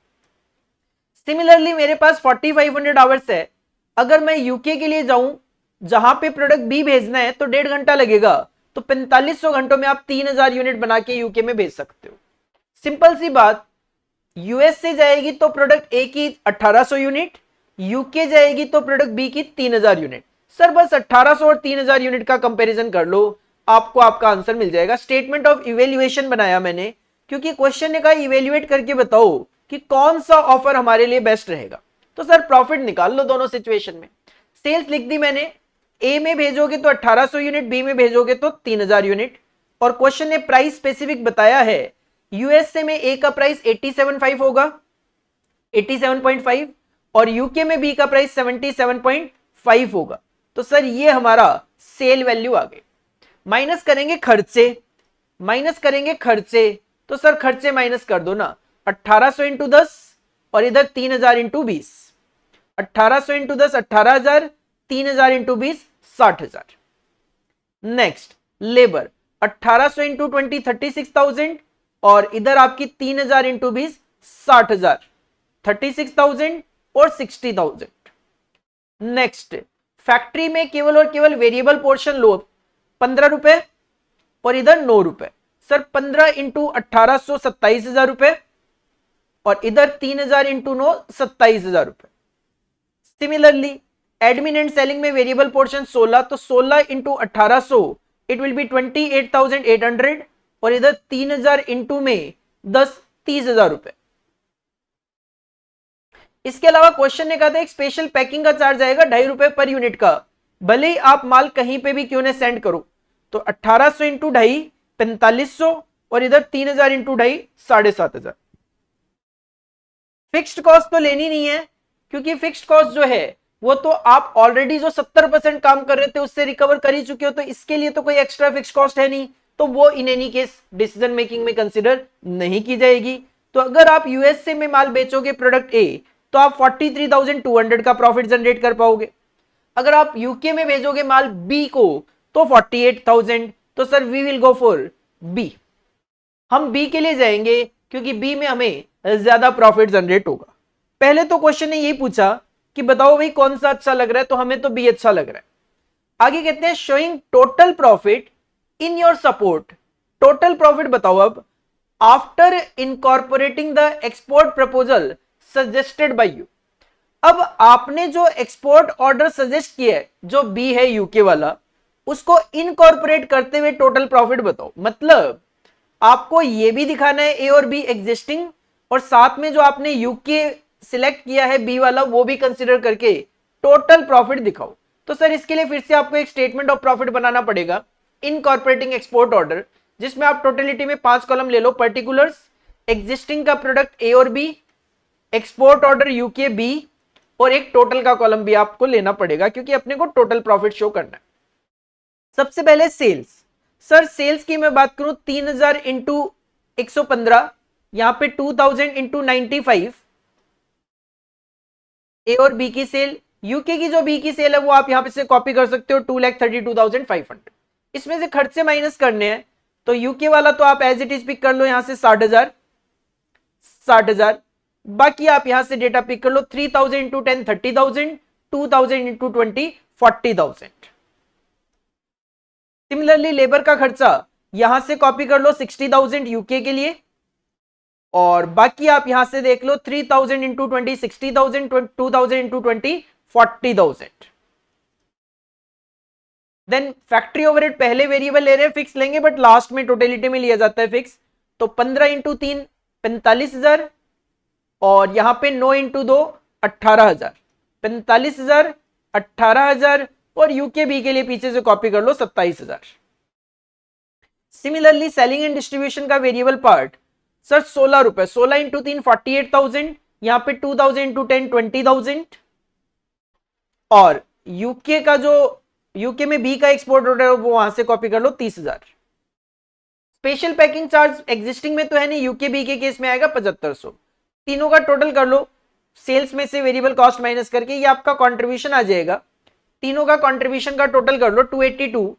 सिमिलरली मेरे पास 4500 आवर्स है, अगर मैं यूके के लिए जाऊं जहां पे प्रोडक्ट बी भेजना है तो 1.5 घंटा लगेगा, तो 4500 घंटों में आप 3000 यूनिट बना के यूके में भेज सकते हो। सिंपल सी बात, यूएस से जाएगी तो प्रोडक्ट ए की 1800 यूनिट, यूके जाएगी तो प्रोडक्ट बी की 3000 यूनिट। सर बस 1800 और 3000 यूनिट का कंपैरिजन कर लो, आपको आपका आंसर मिल जाएगा। स्टेटमेंट ऑफ इवेल्युएशन बनाया मैंने क्योंकि क्वेश्चन ने कहा इवेल्युएट करके बताओ कि कौन सा ऑफर हमारे लिए बेस्ट रहेगा। तो सर प्रॉफिट निकाल लो दोनों सिचुएशन में। सेल्स लिख दी मैंने, ए में भेजोगे तो 1800 यूनिट, बी में भेजोगे तो 3000 यूनिट। और क्वेश्चन ने प्राइस स्पेसिफिक बताया है, यूएसए में ए का प्राइस 87.5 होगा, 87.5, और यूके में बी का प्राइस 77.5 होगा। तो सर ये हमारा सेल वैल्यू आ गई। माइनस करेंगे खर्चे, माइनस करेंगे खर्चे, तो सर खर्चे माइनस कर दो ना, 1800 इंटू 10 और इधर 3000 into 20, 1800 into 10 18,000, 3000 into 20 60,000। Next labour, 1800 into 20 36,000 और इधर आपकी 3000 इंटू 20 60,000, 36,000 और 60,000। नेक्स्ट फैक्ट्री में केवल और केवल वेरिएबल पोर्शन लो 15 रुपए और इधर 9 रुपए। सर 15 इंटू 1800 27,000 रुपए और इधर 3000 इंटू 9 27,000 रुपए। सिमिलरली एडमिन एंड सेलिंग में वेरिएबल पोर्शन 16, तो 16 इंटू 1800 इट विल बी 28,800 और इधर 3000 इंटू में 10 30,000 रुपए। इसके अलावा क्वेश्चन ने कहा था एक स्पेशल पैकिंग का चार्ज आएगा 2.5 रुपए पर यूनिट का, भले ही आप माल कहीं पे भी क्यों ना सेंड करो। तो 1800 इंटू 2.5 4500 और इधर 3000 इंटू 2.5 7,500। फिक्स्ड कॉस्ट तो लेनी नहीं है क्योंकि फिक्स्ड कॉस्ट जो है वो तो आप ऑलरेडी जो 70% काम कर रहे थे उससे रिकवर कर ही चुके हो, तो इसके लिए तो कोई एक्स्ट्रा फिक्स्ड कॉस्ट है नहीं, तो वो in any case decision making में कंसिडर नहीं की जाएगी। तो अगर आप यूएसए में माल बेचोगे प्रोडक्ट ए तो आप 43,200 का प्रॉफिट जनरेट कर पाओगे। अगर आप यूके में भेजोगे माल बी को तो 48,000। तो sir we will go for B, हम बी के लिए जाएंगे क्योंकि बी में हमें ज्यादा प्रॉफिट जनरेट होगा। पहले तो क्वेश्चन ने यही पूछा कि बताओ भाई कौन सा अच्छा लग रहा है, तो हमें तो बी अच्छा लग रहा है। आगे कहते हैं showing total profit in your support. Total profit बताओ अब after incorporating the export proposal suggested by you. अब आपने जो एक्सपोर्ट ऑर्डर सजेस्ट किया है जो बी है यूके वाला, उसको इनकॉर्पोरेट करते हुए टोटल प्रॉफिट बताओ। मतलब आपको यह भी दिखाना है ए और बी एग्जिस्टिंग, और साथ में जो आपने यूके सिलेक्ट किया है बी वाला वो भी कंसीडर करके टोटल प्रॉफिट दिखाओ। तो सर इसके लिए फिर से आपको एक स्टेटमेंट ऑफ प्रॉफिट बनाना पड़ेगा इनकॉर्पोरेटिंग एक्सपोर्ट ऑर्डर, जिसमें आप टोटलिटी में 5 कॉलम ले लो, पर्टिकुलर्स, एग्जिस्टिंग का प्रोडक्ट ए और B, export order UK B, और एक टोटल का कॉलम भी आपको लेना पड़ेगा क्योंकि अपने को टोटल प्रॉफिट शो करना है। सबसे पहले सेल्स। सर सेल्स की मैं बात करूं 3000 इंटू 115, यहां पे 2000 इंटू 95 ए और बी की सेल। यूके की जो बी की सेल है वो आप यहां पे से कॉपी कर सकते हो 2,32,500। इसमें से खर्चे माइनस करने हैं तो यूके वाला तो आप एज इट इज पिक कर लो यहां से 60,000। बाकी आप यहां से डेटा पिक कर लो 3000 इंटू 10 30,000, 2000 इंटू 20 40,000। सिमिलरली लेबर का खर्चा यहां से कॉपी कर लो 60,000 यूके के लिए, और बाकी आप यहां से देख लो 3000 into 20 60,000, 2000 into 20 40,000। Then factory overhead पहले वेरिएबल ले रहे हैं, फिक्स लेंगे बट लास्ट में टोटलिटी में लिया जाता है फिक्स। तो 15 इंटू 3 45,000 और यहां पे 9 इंटू 2 18,000, 45,000 18,000 और यूके बी के लिए पीछे से कॉपी कर लो 27,000। सिमिलरली सेलिंग एंड डिस्ट्रीब्यूशन का वेरिएबल पार्ट सर 16 रुपए, 16 इंटू 3 48,000, यहां पे 2000 इंटू 10 20,000, और यूके का जो यूके में बी का एक्सपोर्ट ऑर्डर है वो वहां से कॉपी कर लो 30,000। स्पेशल पैकिंग चार्ज एग्जिस्टिंग में तो है नहीं, यूके बी के केस में आएगा 7500। तीनों का टोटल कर लो, सेल्स में से वेरिएबल कॉस्ट माइनस करके ये आपका कंट्रीब्यूशन आ जाएगा। तीनों का कंट्रीब्यूशन का टोटल कर लो 282।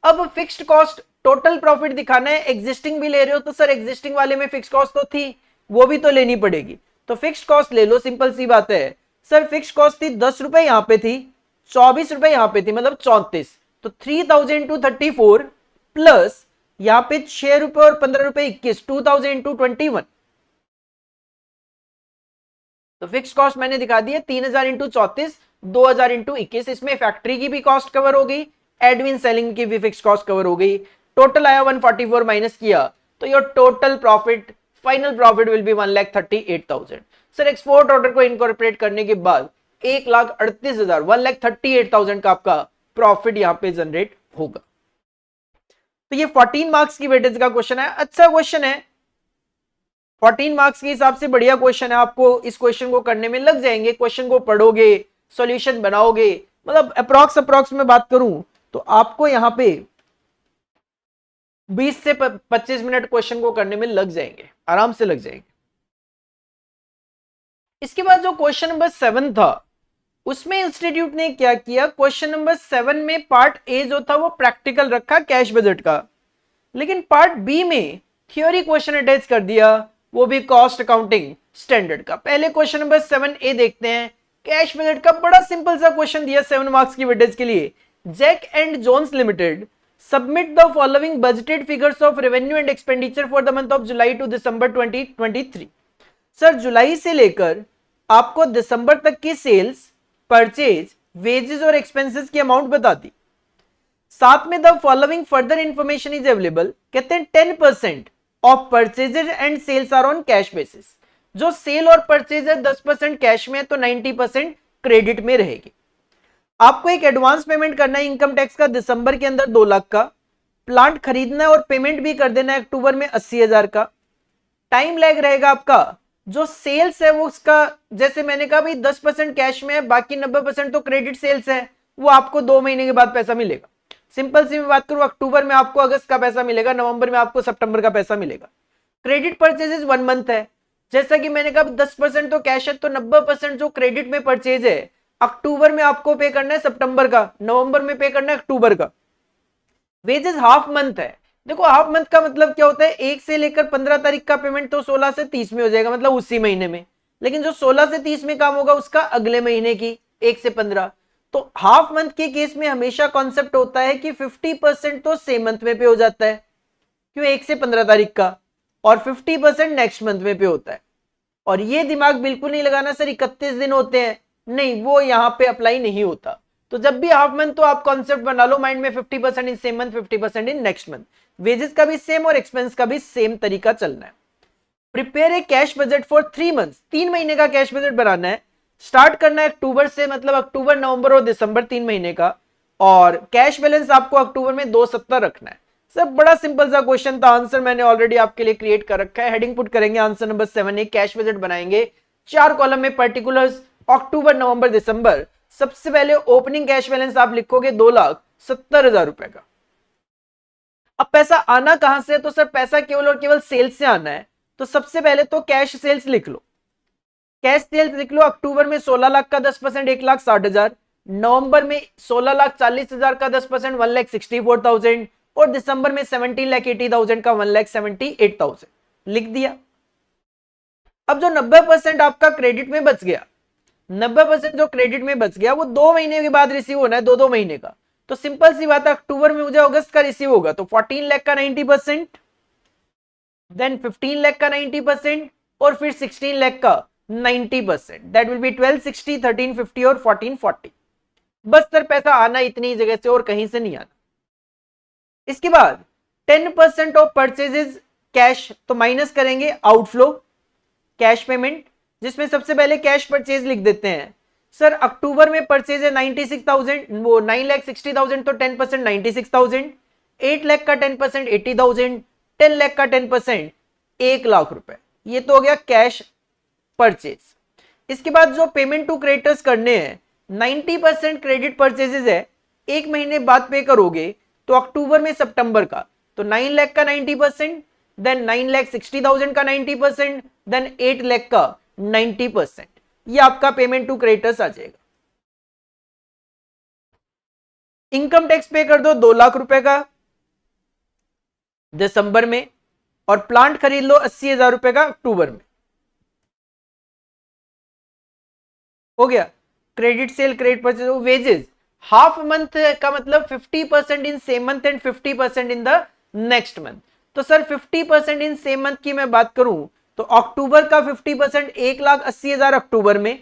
अब फिक्स्ड कॉस्ट टोटल प्रॉफिट दिखाना है, एग्जिस्टिंग भी ले रहे हो तो सर एग्जिस्टिंग वाले में फिक्स्ड कॉस्ट तो थी वो भी तो लेनी पड़ेगी। तो फिक्स्ड कॉस्ट ले लो, सिंपल सी बात है। सर फिक्स्ड कॉस्ट थी 10 रुपए, यहां पे थी 24 रुपए, यहां पे थी मतलब 34, तो 3000 इंटू 34 प्लस यहां पे 6 रुपए और 15 रुपए 21, 2000 इंटू 21। तो फिक्स कॉस्ट मैंने दिखा दी है 3000 इंटू 34, 2000 इंटू 21। इसमें फैक्ट्री की भी कॉस्ट कवर हो गई, एडमिन सेलिंग की भी फिक्स कॉस्ट कवर हो गई। टोटल आया 144 माइनस किया तो your total profit, final profit will be 1,38,000। Sir export order को इनकॉर्पोरेट करने के बाद 1,38,000, 1,38,000 का आपका प्रॉफिट यहां पे जनरेट होगा। तो ये 14 मार्क्स की वेटेज का क्वेश्चन है, अच्छा क्वेश्चन है, 14 मार्क्स के हिसाब से बढ़िया क्वेश्चन है। आपको इस क्वेश्चन को करने में लग जाएंगे, क्वेश्चन को पढ़ोगे, सॉल्यूशन बनाओगे, मतलब अप्रॉक्स में बात करूं तो आपको यहां पे 20 से 25 मिनट क्वेश्चन को करने में लग जाएंगे, आराम से लग जाएंगे। इसके बाद जो क्वेश्चन नंबर 7 था उसमें इंस्टीट्यूट ने क्या किया, क्वेश्चन नंबर 7 में पार्ट ए जो था वो प्रैक्टिकल रखा कैश बजट का, लेकिन पार्ट बी में थ्योरी क्वेश्चन अटैच कर दिया, वो भी कॉस्ट अकाउंटिंग स्टैंडर्ड का। पहले क्वेश्चन नंबर 7A देखते हैं। कैश बजट का बड़ा सिंपल सा क्वेश्चन दिया 7 मार्क्स की वेटेज के लिए। Jack and Jones limited submit the following budgeted figures of revenue and expenditure for the month of July to December 2023। Sir जुलाई से लेकर आपको दिसंबर तक की सेल्स, परचेज, वेजेस और एक्सपेंसेस की अमाउंट बता दी। साथ में the following further information is available, कहते हैं 10% of purchases and sales are on cash basis. जो सेल और परचेज है 10% कैश में है तो 90% क्रेडिट में रहेगी। आपको एक एडवांस पेमेंट करना है इनकम टैक्स का दिसंबर के अंदर 2 लाख का, प्लांट खरीदना है और पेमेंट भी कर देना है अक्टूबर में 80,000 का। टाइम लैग रहेगा आपका, जो सेल्स है वो उसका, जैसे मैंने कहा भाई 10% कैश में है, बाकी 90% तो क्रेडिट सेल्स है, वो आपको 2 महीने के बाद पैसा मिलेगा। सिंपल सी मैं बात करूं, अक्टूबर में आपको अगस्त का पैसा मिलेगा, नवंबर में आपको सितंबर का पैसा मिलेगा। क्रेडिट परचेजेस 1 मंथ है, जैसा कि मैंने कहा 10% तो कैश है तो 90% जो क्रेडिट में परचेज है अक्टूबर में आपको पे करना है सितंबर का, नवंबर में पे करना है अक्टूबर का। वेजेस हाफ मंथ है। देखो हाफ मंथ का मतलब क्या होता है, 1 से लेकर 15 तारीख का पेमेंट तो 16 से 30 में हो जाएगा, मतलब उसी महीने में, लेकिन जो 16 से 30 में काम होगा उसका अगले महीने की 1 से 15। तो हाफ मंथ के केस में हमेशा कॉन्सेप्ट होता है कि 50% तो सेम मंथ में पे हो जाता है, क्यों 1 से 15 तारीख का, और 50% नेक्स्ट मंथ में पे होता है। और ये दिमाग बिल्कुल नहीं लगाना सर 31 दिन होते हैं, नहीं, वो यहां पे अप्लाई नहीं होता। तो जब भी हाफ मंथ तो आप कॉन्सेप्ट बना लो माइंड में, 50% in same month, 50% in next month. Wages का भी सेम और एक्सपेंस का भी सेम तरीका चलना है। Prepare a cash budget for 3 months, 3 महीने का कैश बजट बनाना है। स्टार्ट करना है अक्टूबर से, मतलब अक्टूबर, नवंबर और दिसंबर 3 महीने का, और कैश बैलेंस आपको अक्टूबर में 270 रखना है। सब बड़ा सिंपल सा क्वेश्चन था, आंसर मैंने ऑलरेडी आपके लिए क्रिएट कर रखा है। हेडिंग पुट करेंगे answer number 7A, cash budget बनाएंगे 4 कॉलम में, पर्टिकुलर्स अक्टूबर, नवंबर, दिसंबर। सबसे पहले ओपनिंग कैश बैलेंस आप लिखोगे 2,70,000 रुपए का। अब पैसा आना कहां से है, तो सर पैसा केवल और केवल सेल्स से आना है। तो सबसे पहले तो कैश सेल्स लिख लो, कैश सेल्स लिख लो। अक्टूबर में 16 लाख का 10% 1,60,000, नवंबर में 16,40,000 का 10% 1,64,000, और दिसंबर में 17,80,000 का 1,78,000 लिख दिया। अब जो 90% आपका क्रेडिट में बच गया, 90% जो क्रेडिट में बच गया वो 2 महीने के बाद रिसीव होना है, 2-2 महीने का। तो सिंपल सी बात है, अक्टूबर में मुझे अगस्त का रिसीव होगा तो 14 लाख का 90%, देन 15 लाख का 90%, और फिर 16 लाख का 90%, दैट विल बी 1260, 1350 और 1440। बस सर पैसा आना इतनी जगह से और कहीं से नहीं आना। इसके बाद 10% ऑफ परचेजेस कैश, तो माइनस करेंगे आउटफ्लो कैश पेमेंट, जिसमें सबसे पहले कैश परचेज लिख देते हैं। सर अक्टूबर में परचेज है 96,000, वो 9,60,000, तो 10% 96,000, 8 लाख का 10% 80,000, 10 लाख का 10% 1 लाख रुपए। ये तो हो गया कैश परचेज। इसके बाद जो पेमेंट टू क्रेडिटर्स करने हैं, 90% क्रेडिट परचेजेस है, 1 महीने बाद पे करोगे तो अक्टूबर में सितंबर का, तो 9 लाख का 90%, देन 9,60,000 का 90%, देन 8 लाख का 90%। ये आपका पेमेंट टू क्रेडिटर्स आ जाएगा। इनकम टैक्स पे कर दो 2 लाख रुपए का दिसंबर में, और प्लांट खरीद लो 80,000 रुपए का अक्टूबर में। हो गया, credit sale, credit purchase, wages, half month का मतलब 50% in same month and 50% in the next month. तो सर 50% इन सेम मंथ की मैं बात करूं तो अक्टूबर का 50% 1,80,000 अक्टूबर में,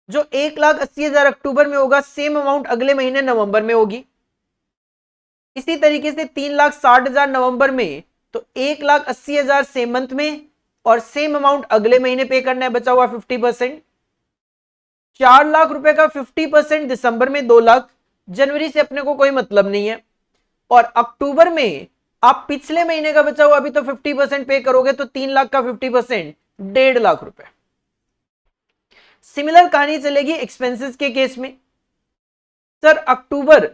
जो 1,80,000 अक्टूबर में होगा सेम अमाउंट अगले महीने नवंबर में होगी। इसी तरीके से 3,60,000 नवंबर में, तो 1,80,000 सेम मंथ में और सेम अमाउंट अगले महीने पे करना है, बचा हुआ 50%। 4 लाख रुपए का 50% दिसंबर में 2 लाख, जनवरी से अपने को कोई मतलब नहीं है। और अक्टूबर में आप पिछले महीने का बचा हुआ अभी तो 50% पे करोगे, तो 3 लाख का 50% 1.5 लाख रुपए। सिमिलर कहानी चलेगी एक्सपेंसेस के केस में। सर अक्टूबर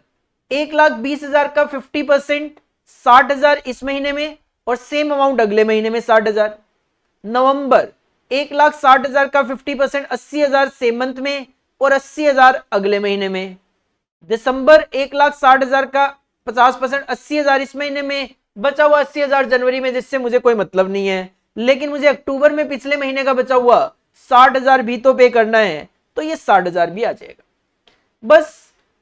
1,20,000 का 50% 60,000 इस महीने में और सेम अमाउंट अगले महीने में 60,000। नवंबर 1,60,000 का 50% 80,000 सेम मंथ में और 80,000 अगले महीने में। दिसंबर 1,60,000 का 50% 80,000 इस महीने में, बचा हुआ 80,000 जनवरी में, जिससे मुझे कोई मतलब नहीं है। लेकिन मुझे अक्टूबर में पिछले महीने का बचा हुआ 60,000 भी तो पे करना है, तो ये 60,000 भी आ जाएगा। बस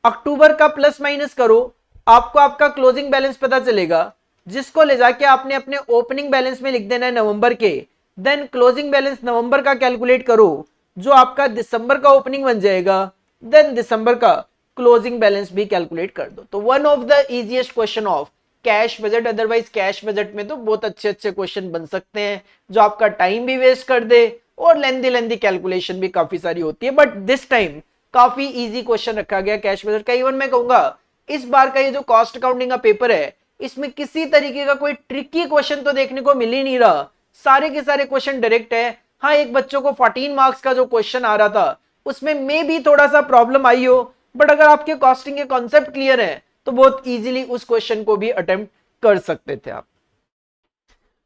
अक्टूबर का प्लस माइनस करो, आपको आपका क्लोजिंग बैलेंस पता चलेगा, जिसको ले जाके आपने अपने ओपनिंग बैलेंस में लिख देना है नवंबर के। देन क्लोजिंग बैलेंस नवंबर का कैलकुलेट करो, जो आपका दिसंबर का ओपनिंग बन जाएगा। देन दिसंबर का क्लोजिंग बैलेंस भी कैलकुलेट कर दो। तो one of the easiest question of cash budget. Otherwise cash budget में तो बहुत अच्छे अच्छे क्वेश्चन बन सकते हैं, जो आपका टाइम भी वेस्ट कर दे और लेंदी कैलकुलेशन भी काफी सारी होती है। बट दिस टाइम काफी इजी क्वेश्चन रखा गया कैश बजट का। इवन मैं कहूंगा इस बार का ये जो कॉस्ट अकाउंटिंग का पेपर है, इसमें किसी तरीके का कोई ट्रिकी क्वेश्चन तो देखने को मिल ही नहीं रहा। सारे के सारे क्वेश्चन डायरेक्ट है। हाँ, एक बच्चों को 14 मार्क्स का जो क्वेश्चन आ रहा था उसमें मे भी थोड़ा सा प्रॉब्लम आई हो, बट अगर आपके कॉस्टिंग के कॉन्सेप्ट क्लियर है तो बहुत इजीली उस क्वेश्चन को भी अटेम्प्ट कर सकते थे आप।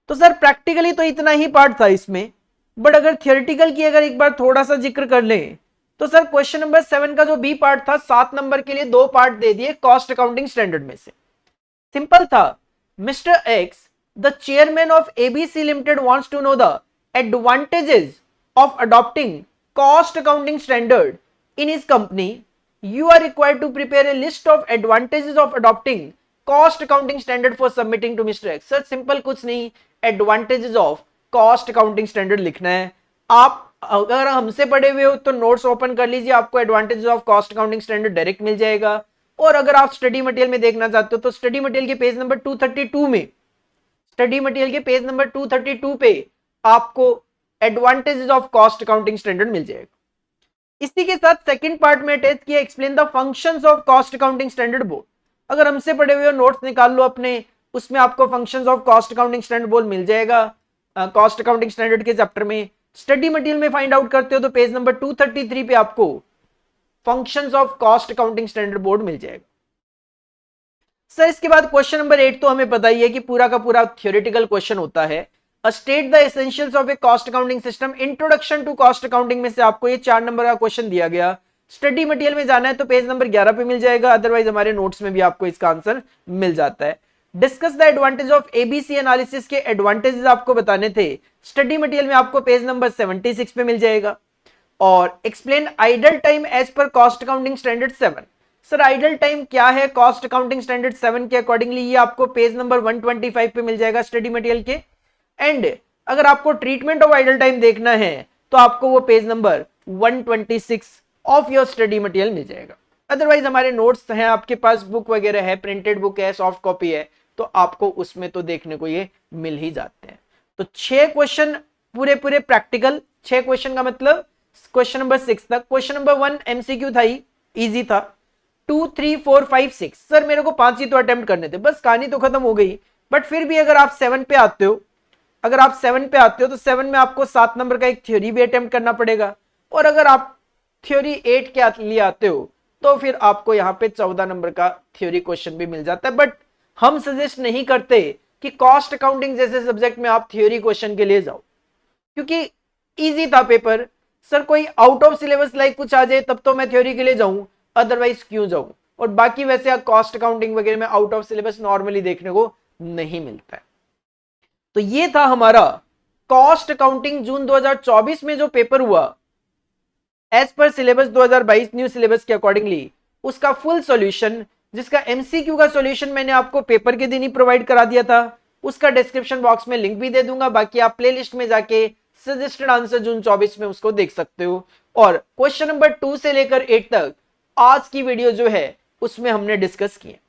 तो सर प्रैक्टिकली तो इतना ही पार्ट था इसमें, बट अगर थियोरिटिकल की अगर एक बार थोड़ा सा जिक्र कर लें तो सर क्वेश्चन नंबर 7 का जो बी पार्ट था, 7 नंबर के लिए 2 पार्ट दे दिए कॉस्ट अकाउंटिंग स्टैंडर्ड में से। सिंपल था, mister X the chairman of ABC limited wants to know the advantages of adopting cost accounting standard in his company. You are required to prepare a list of advantages of adopting cost accounting standard for submitting to Mr. X. Sir simple कुछ नहीं, advantages of cost accounting standard लिखना है। आप अगर हमसे पढ़े हुए हो तो नोट्स ओपन कर लीजिए, आपको advantages of cost accounting standard direct मिल जाएगा। और अगर आप स्टडी मटेरियल में देखना चाहते हो तो स्टडी मटेरियल के पेज नंबर 232 में, स्टडी मटेरियल के पेज नंबर 232 पे आपको advantages of cost accounting standard मिल जाएगा। इसी के साथ सेकंड पार्ट में अटैच किया explain the functions of cost accounting standard board. अगर हमसे पढ़े हुए नोट्स निकाल लो अपने, उसमें आपको functions of cost accounting standard board मिल जाएगा। कॉस्ट अकाउंटिंग स्टैंडर्ड के चैप्टर में स्टडी मटेरियल में फाइंड आउट करते हो तो पेज नंबर 233 पे आपको functions of cost accounting standard board मिल जाएगा। सर इसके बाद क्वेश्चन नंबर 8 तो हमें पता ही है कि पूरा का पूरा थ्योरेटिकल क्वेश्चन होता है। State the essentials of a cost accounting system, introduction to cost accounting में से आपको ये 4 नंबर का क्वेश्चन दिया गया। स्टडी मटेरियल में जाना है तो पेज नंबर 11 पे मिल जाएगा, अदरवाइज हमारे नोट्स में भी आपको इसका आंसर मिल जाता है। Discuss the advantage of ABC analysis के एडवांटेजेस आपको बताने थे, स्टडी मटेरियल में आपको पेज नंबर 76 पे मिल जाएगा। और explain idle time as per cost accounting standard 7। Sir idle time क्या है कॉस्ट अकाउंटिंग स्टैंडर्ड 7 के अकॉर्डिंगली, ये आपको पेज नंबर 125 पे मिल जाएगा स्टडी मटेरियल के। एंड अगर आपको ट्रीटमेंट ऑफ आइडल टाइम देखना है तो आपको वो page number 126 of your study material मिल जाएगा। अदरवाइज हमारे नोट्स हैं आपके पास, बुक वगैरह है, प्रिंटेड बुक है, सॉफ्ट कॉपी है, तो आपको उसमें तो देखने को ये मिल ही जाते हैं। तो 6 क्वेश्चन पूरे प्रैक्टिकल, 6 क्वेश्चन का मतलब क्वेश्चन नंबर 6 तक। क्वेश्चन नंबर 1 एमसीक्यू था ही, इजी था। 2, 3, 4, 5, 6 सर मेरे को 5 ही तो अटेम्प्ट करने थे, बस कहानी तो खत्म हो गई। बट फिर भी अगर आप 7 पे आते हो, अगर आप 7 पे आते हो तो 7 में आपको 7 नंबर का एक थ्योरी भी अटेम्प्ट करना पड़ेगा। और अगर आप थ्योरी 8 के लिए आते हो तो फिर आपको यहाँ पे 14 नंबर का थ्योरी क्वेश्चन भी मिल जाता है। बट हम सजेस्ट नहीं करते कि कॉस्ट अकाउंटिंग जैसे सब्जेक्ट में आप थ्योरी क्वेश्चन के लिए जाओ, क्योंकि इजी था पेपर। सर कोई आउट ऑफ सिलेबस लाइक कुछ आ जाए तब तो मैं थ्योरी के लिए जाऊं, अदरवाइज क्यों जाऊं। और बाकी वैसे कॉस्ट अकाउंटिंग वगैरह में आउट ऑफ सिलेबस नॉर्मली देखने को नहीं मिलता है। तो ये था हमारा कॉस्ट अकाउंटिंग जून 2024 में जो पेपर हुआ, as per syllabus 2022 new syllabus के अकॉर्डिंगली उसका फुल सॉल्यूशन, जिसका एमसीक्यू का सॉल्यूशन मैंने आपको पेपर के दिन ही प्रोवाइड करा दिया था, उसका डिस्क्रिप्शन बॉक्स में लिंक भी दे दूंगा। बाकी आप प्लेलिस्ट में जाके सजेस्टेड आंसर जून 24 में उसको देख सकते हो। और क्वेश्चन नंबर 2 से लेकर 8 तक आज की वीडियो जो है उसमें हमने डिस्कस किए।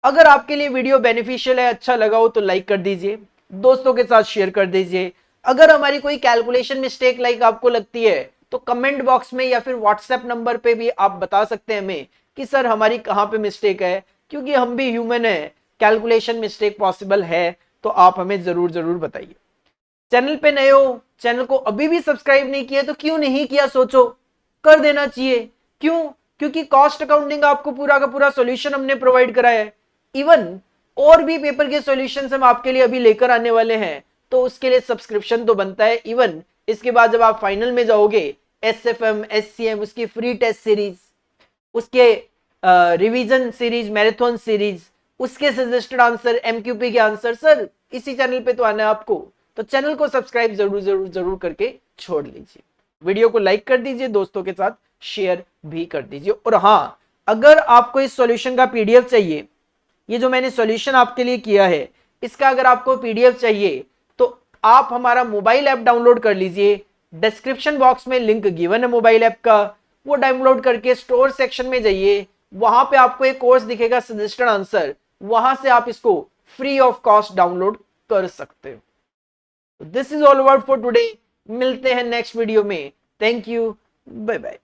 अगर आपके लिए वीडियो बेनिफिशियल है, अच्छा लगा हो तो लाइक कर दीजिए, दोस्तों के साथ शेयर कर दीजिए। अगर हमारी कोई कैलकुलेशन मिस्टेक लाइक आपको लगती है तो कमेंट बॉक्स में या फिर व्हाट्सएप नंबर पे भी आप बता सकते हैं हमें कि सर हमारी कहां पे मिस्टेक है, क्योंकि हम भी ह्यूमन है, कैलकुलेशन मिस्टेक पॉसिबल है, तो आप हमें जरूर जरूर बताइए। चैनल पे नए हो, चैनल को अभी भी सब्सक्राइब नहीं किया तो क्यों नहीं किया, सोचो कर देना चाहिए। क्यों? क्योंकि कॉस्ट अकाउंटिंग आपको पूरा का पूरा सॉल्यूशन हमने प्रोवाइड कराया है। इवन और भी पेपर के सॉल्यूशंस हम आपके लिए अभी लेकर आने वाले हैं, तो उसके लिए सब्सक्रिप्शन तो बनता है। इवन इसके बाद जब आप फाइनल में जाओगे, एसएफएम, एससीएम, उसकी फ्री टेस्ट सीरीज, उसके रिवीजन सीरीज, मैराथन सीरीज, उसके सजेस्टेड आंसर, एमक्यूपी के आंसर, सर इसी चैनल पे तो आना है आपको। तो चैनल को सब्सक्राइब जरूर जरूर जरूर करके छोड़ लीजिए। वीडियो को लाइक कर दीजिए, दोस्तों के साथ शेयर भी कर दीजिए। और हाँ, अगर आपको इस सॉल्यूशन का पीडीएफ चाहिए, ये जो मैंने सॉल्यूशन आपके लिए किया है, इसका अगर आपको पीडीएफ चाहिए तो आप हमारा मोबाइल ऐप डाउनलोड कर लीजिए। डिस्क्रिप्शन बॉक्स में लिंक गिवन है मोबाइल ऐप का, वो डाउनलोड करके स्टोर सेक्शन में जाइए, वहां पे आपको एक कोर्स दिखेगा सजेस्टेड आंसर, वहां से आप इसको फ्री ऑफ कॉस्ट डाउनलोड कर सकते हो। This is all about for today. मिलते हैं नेक्स्ट वीडियो में। Thank you, bye bye.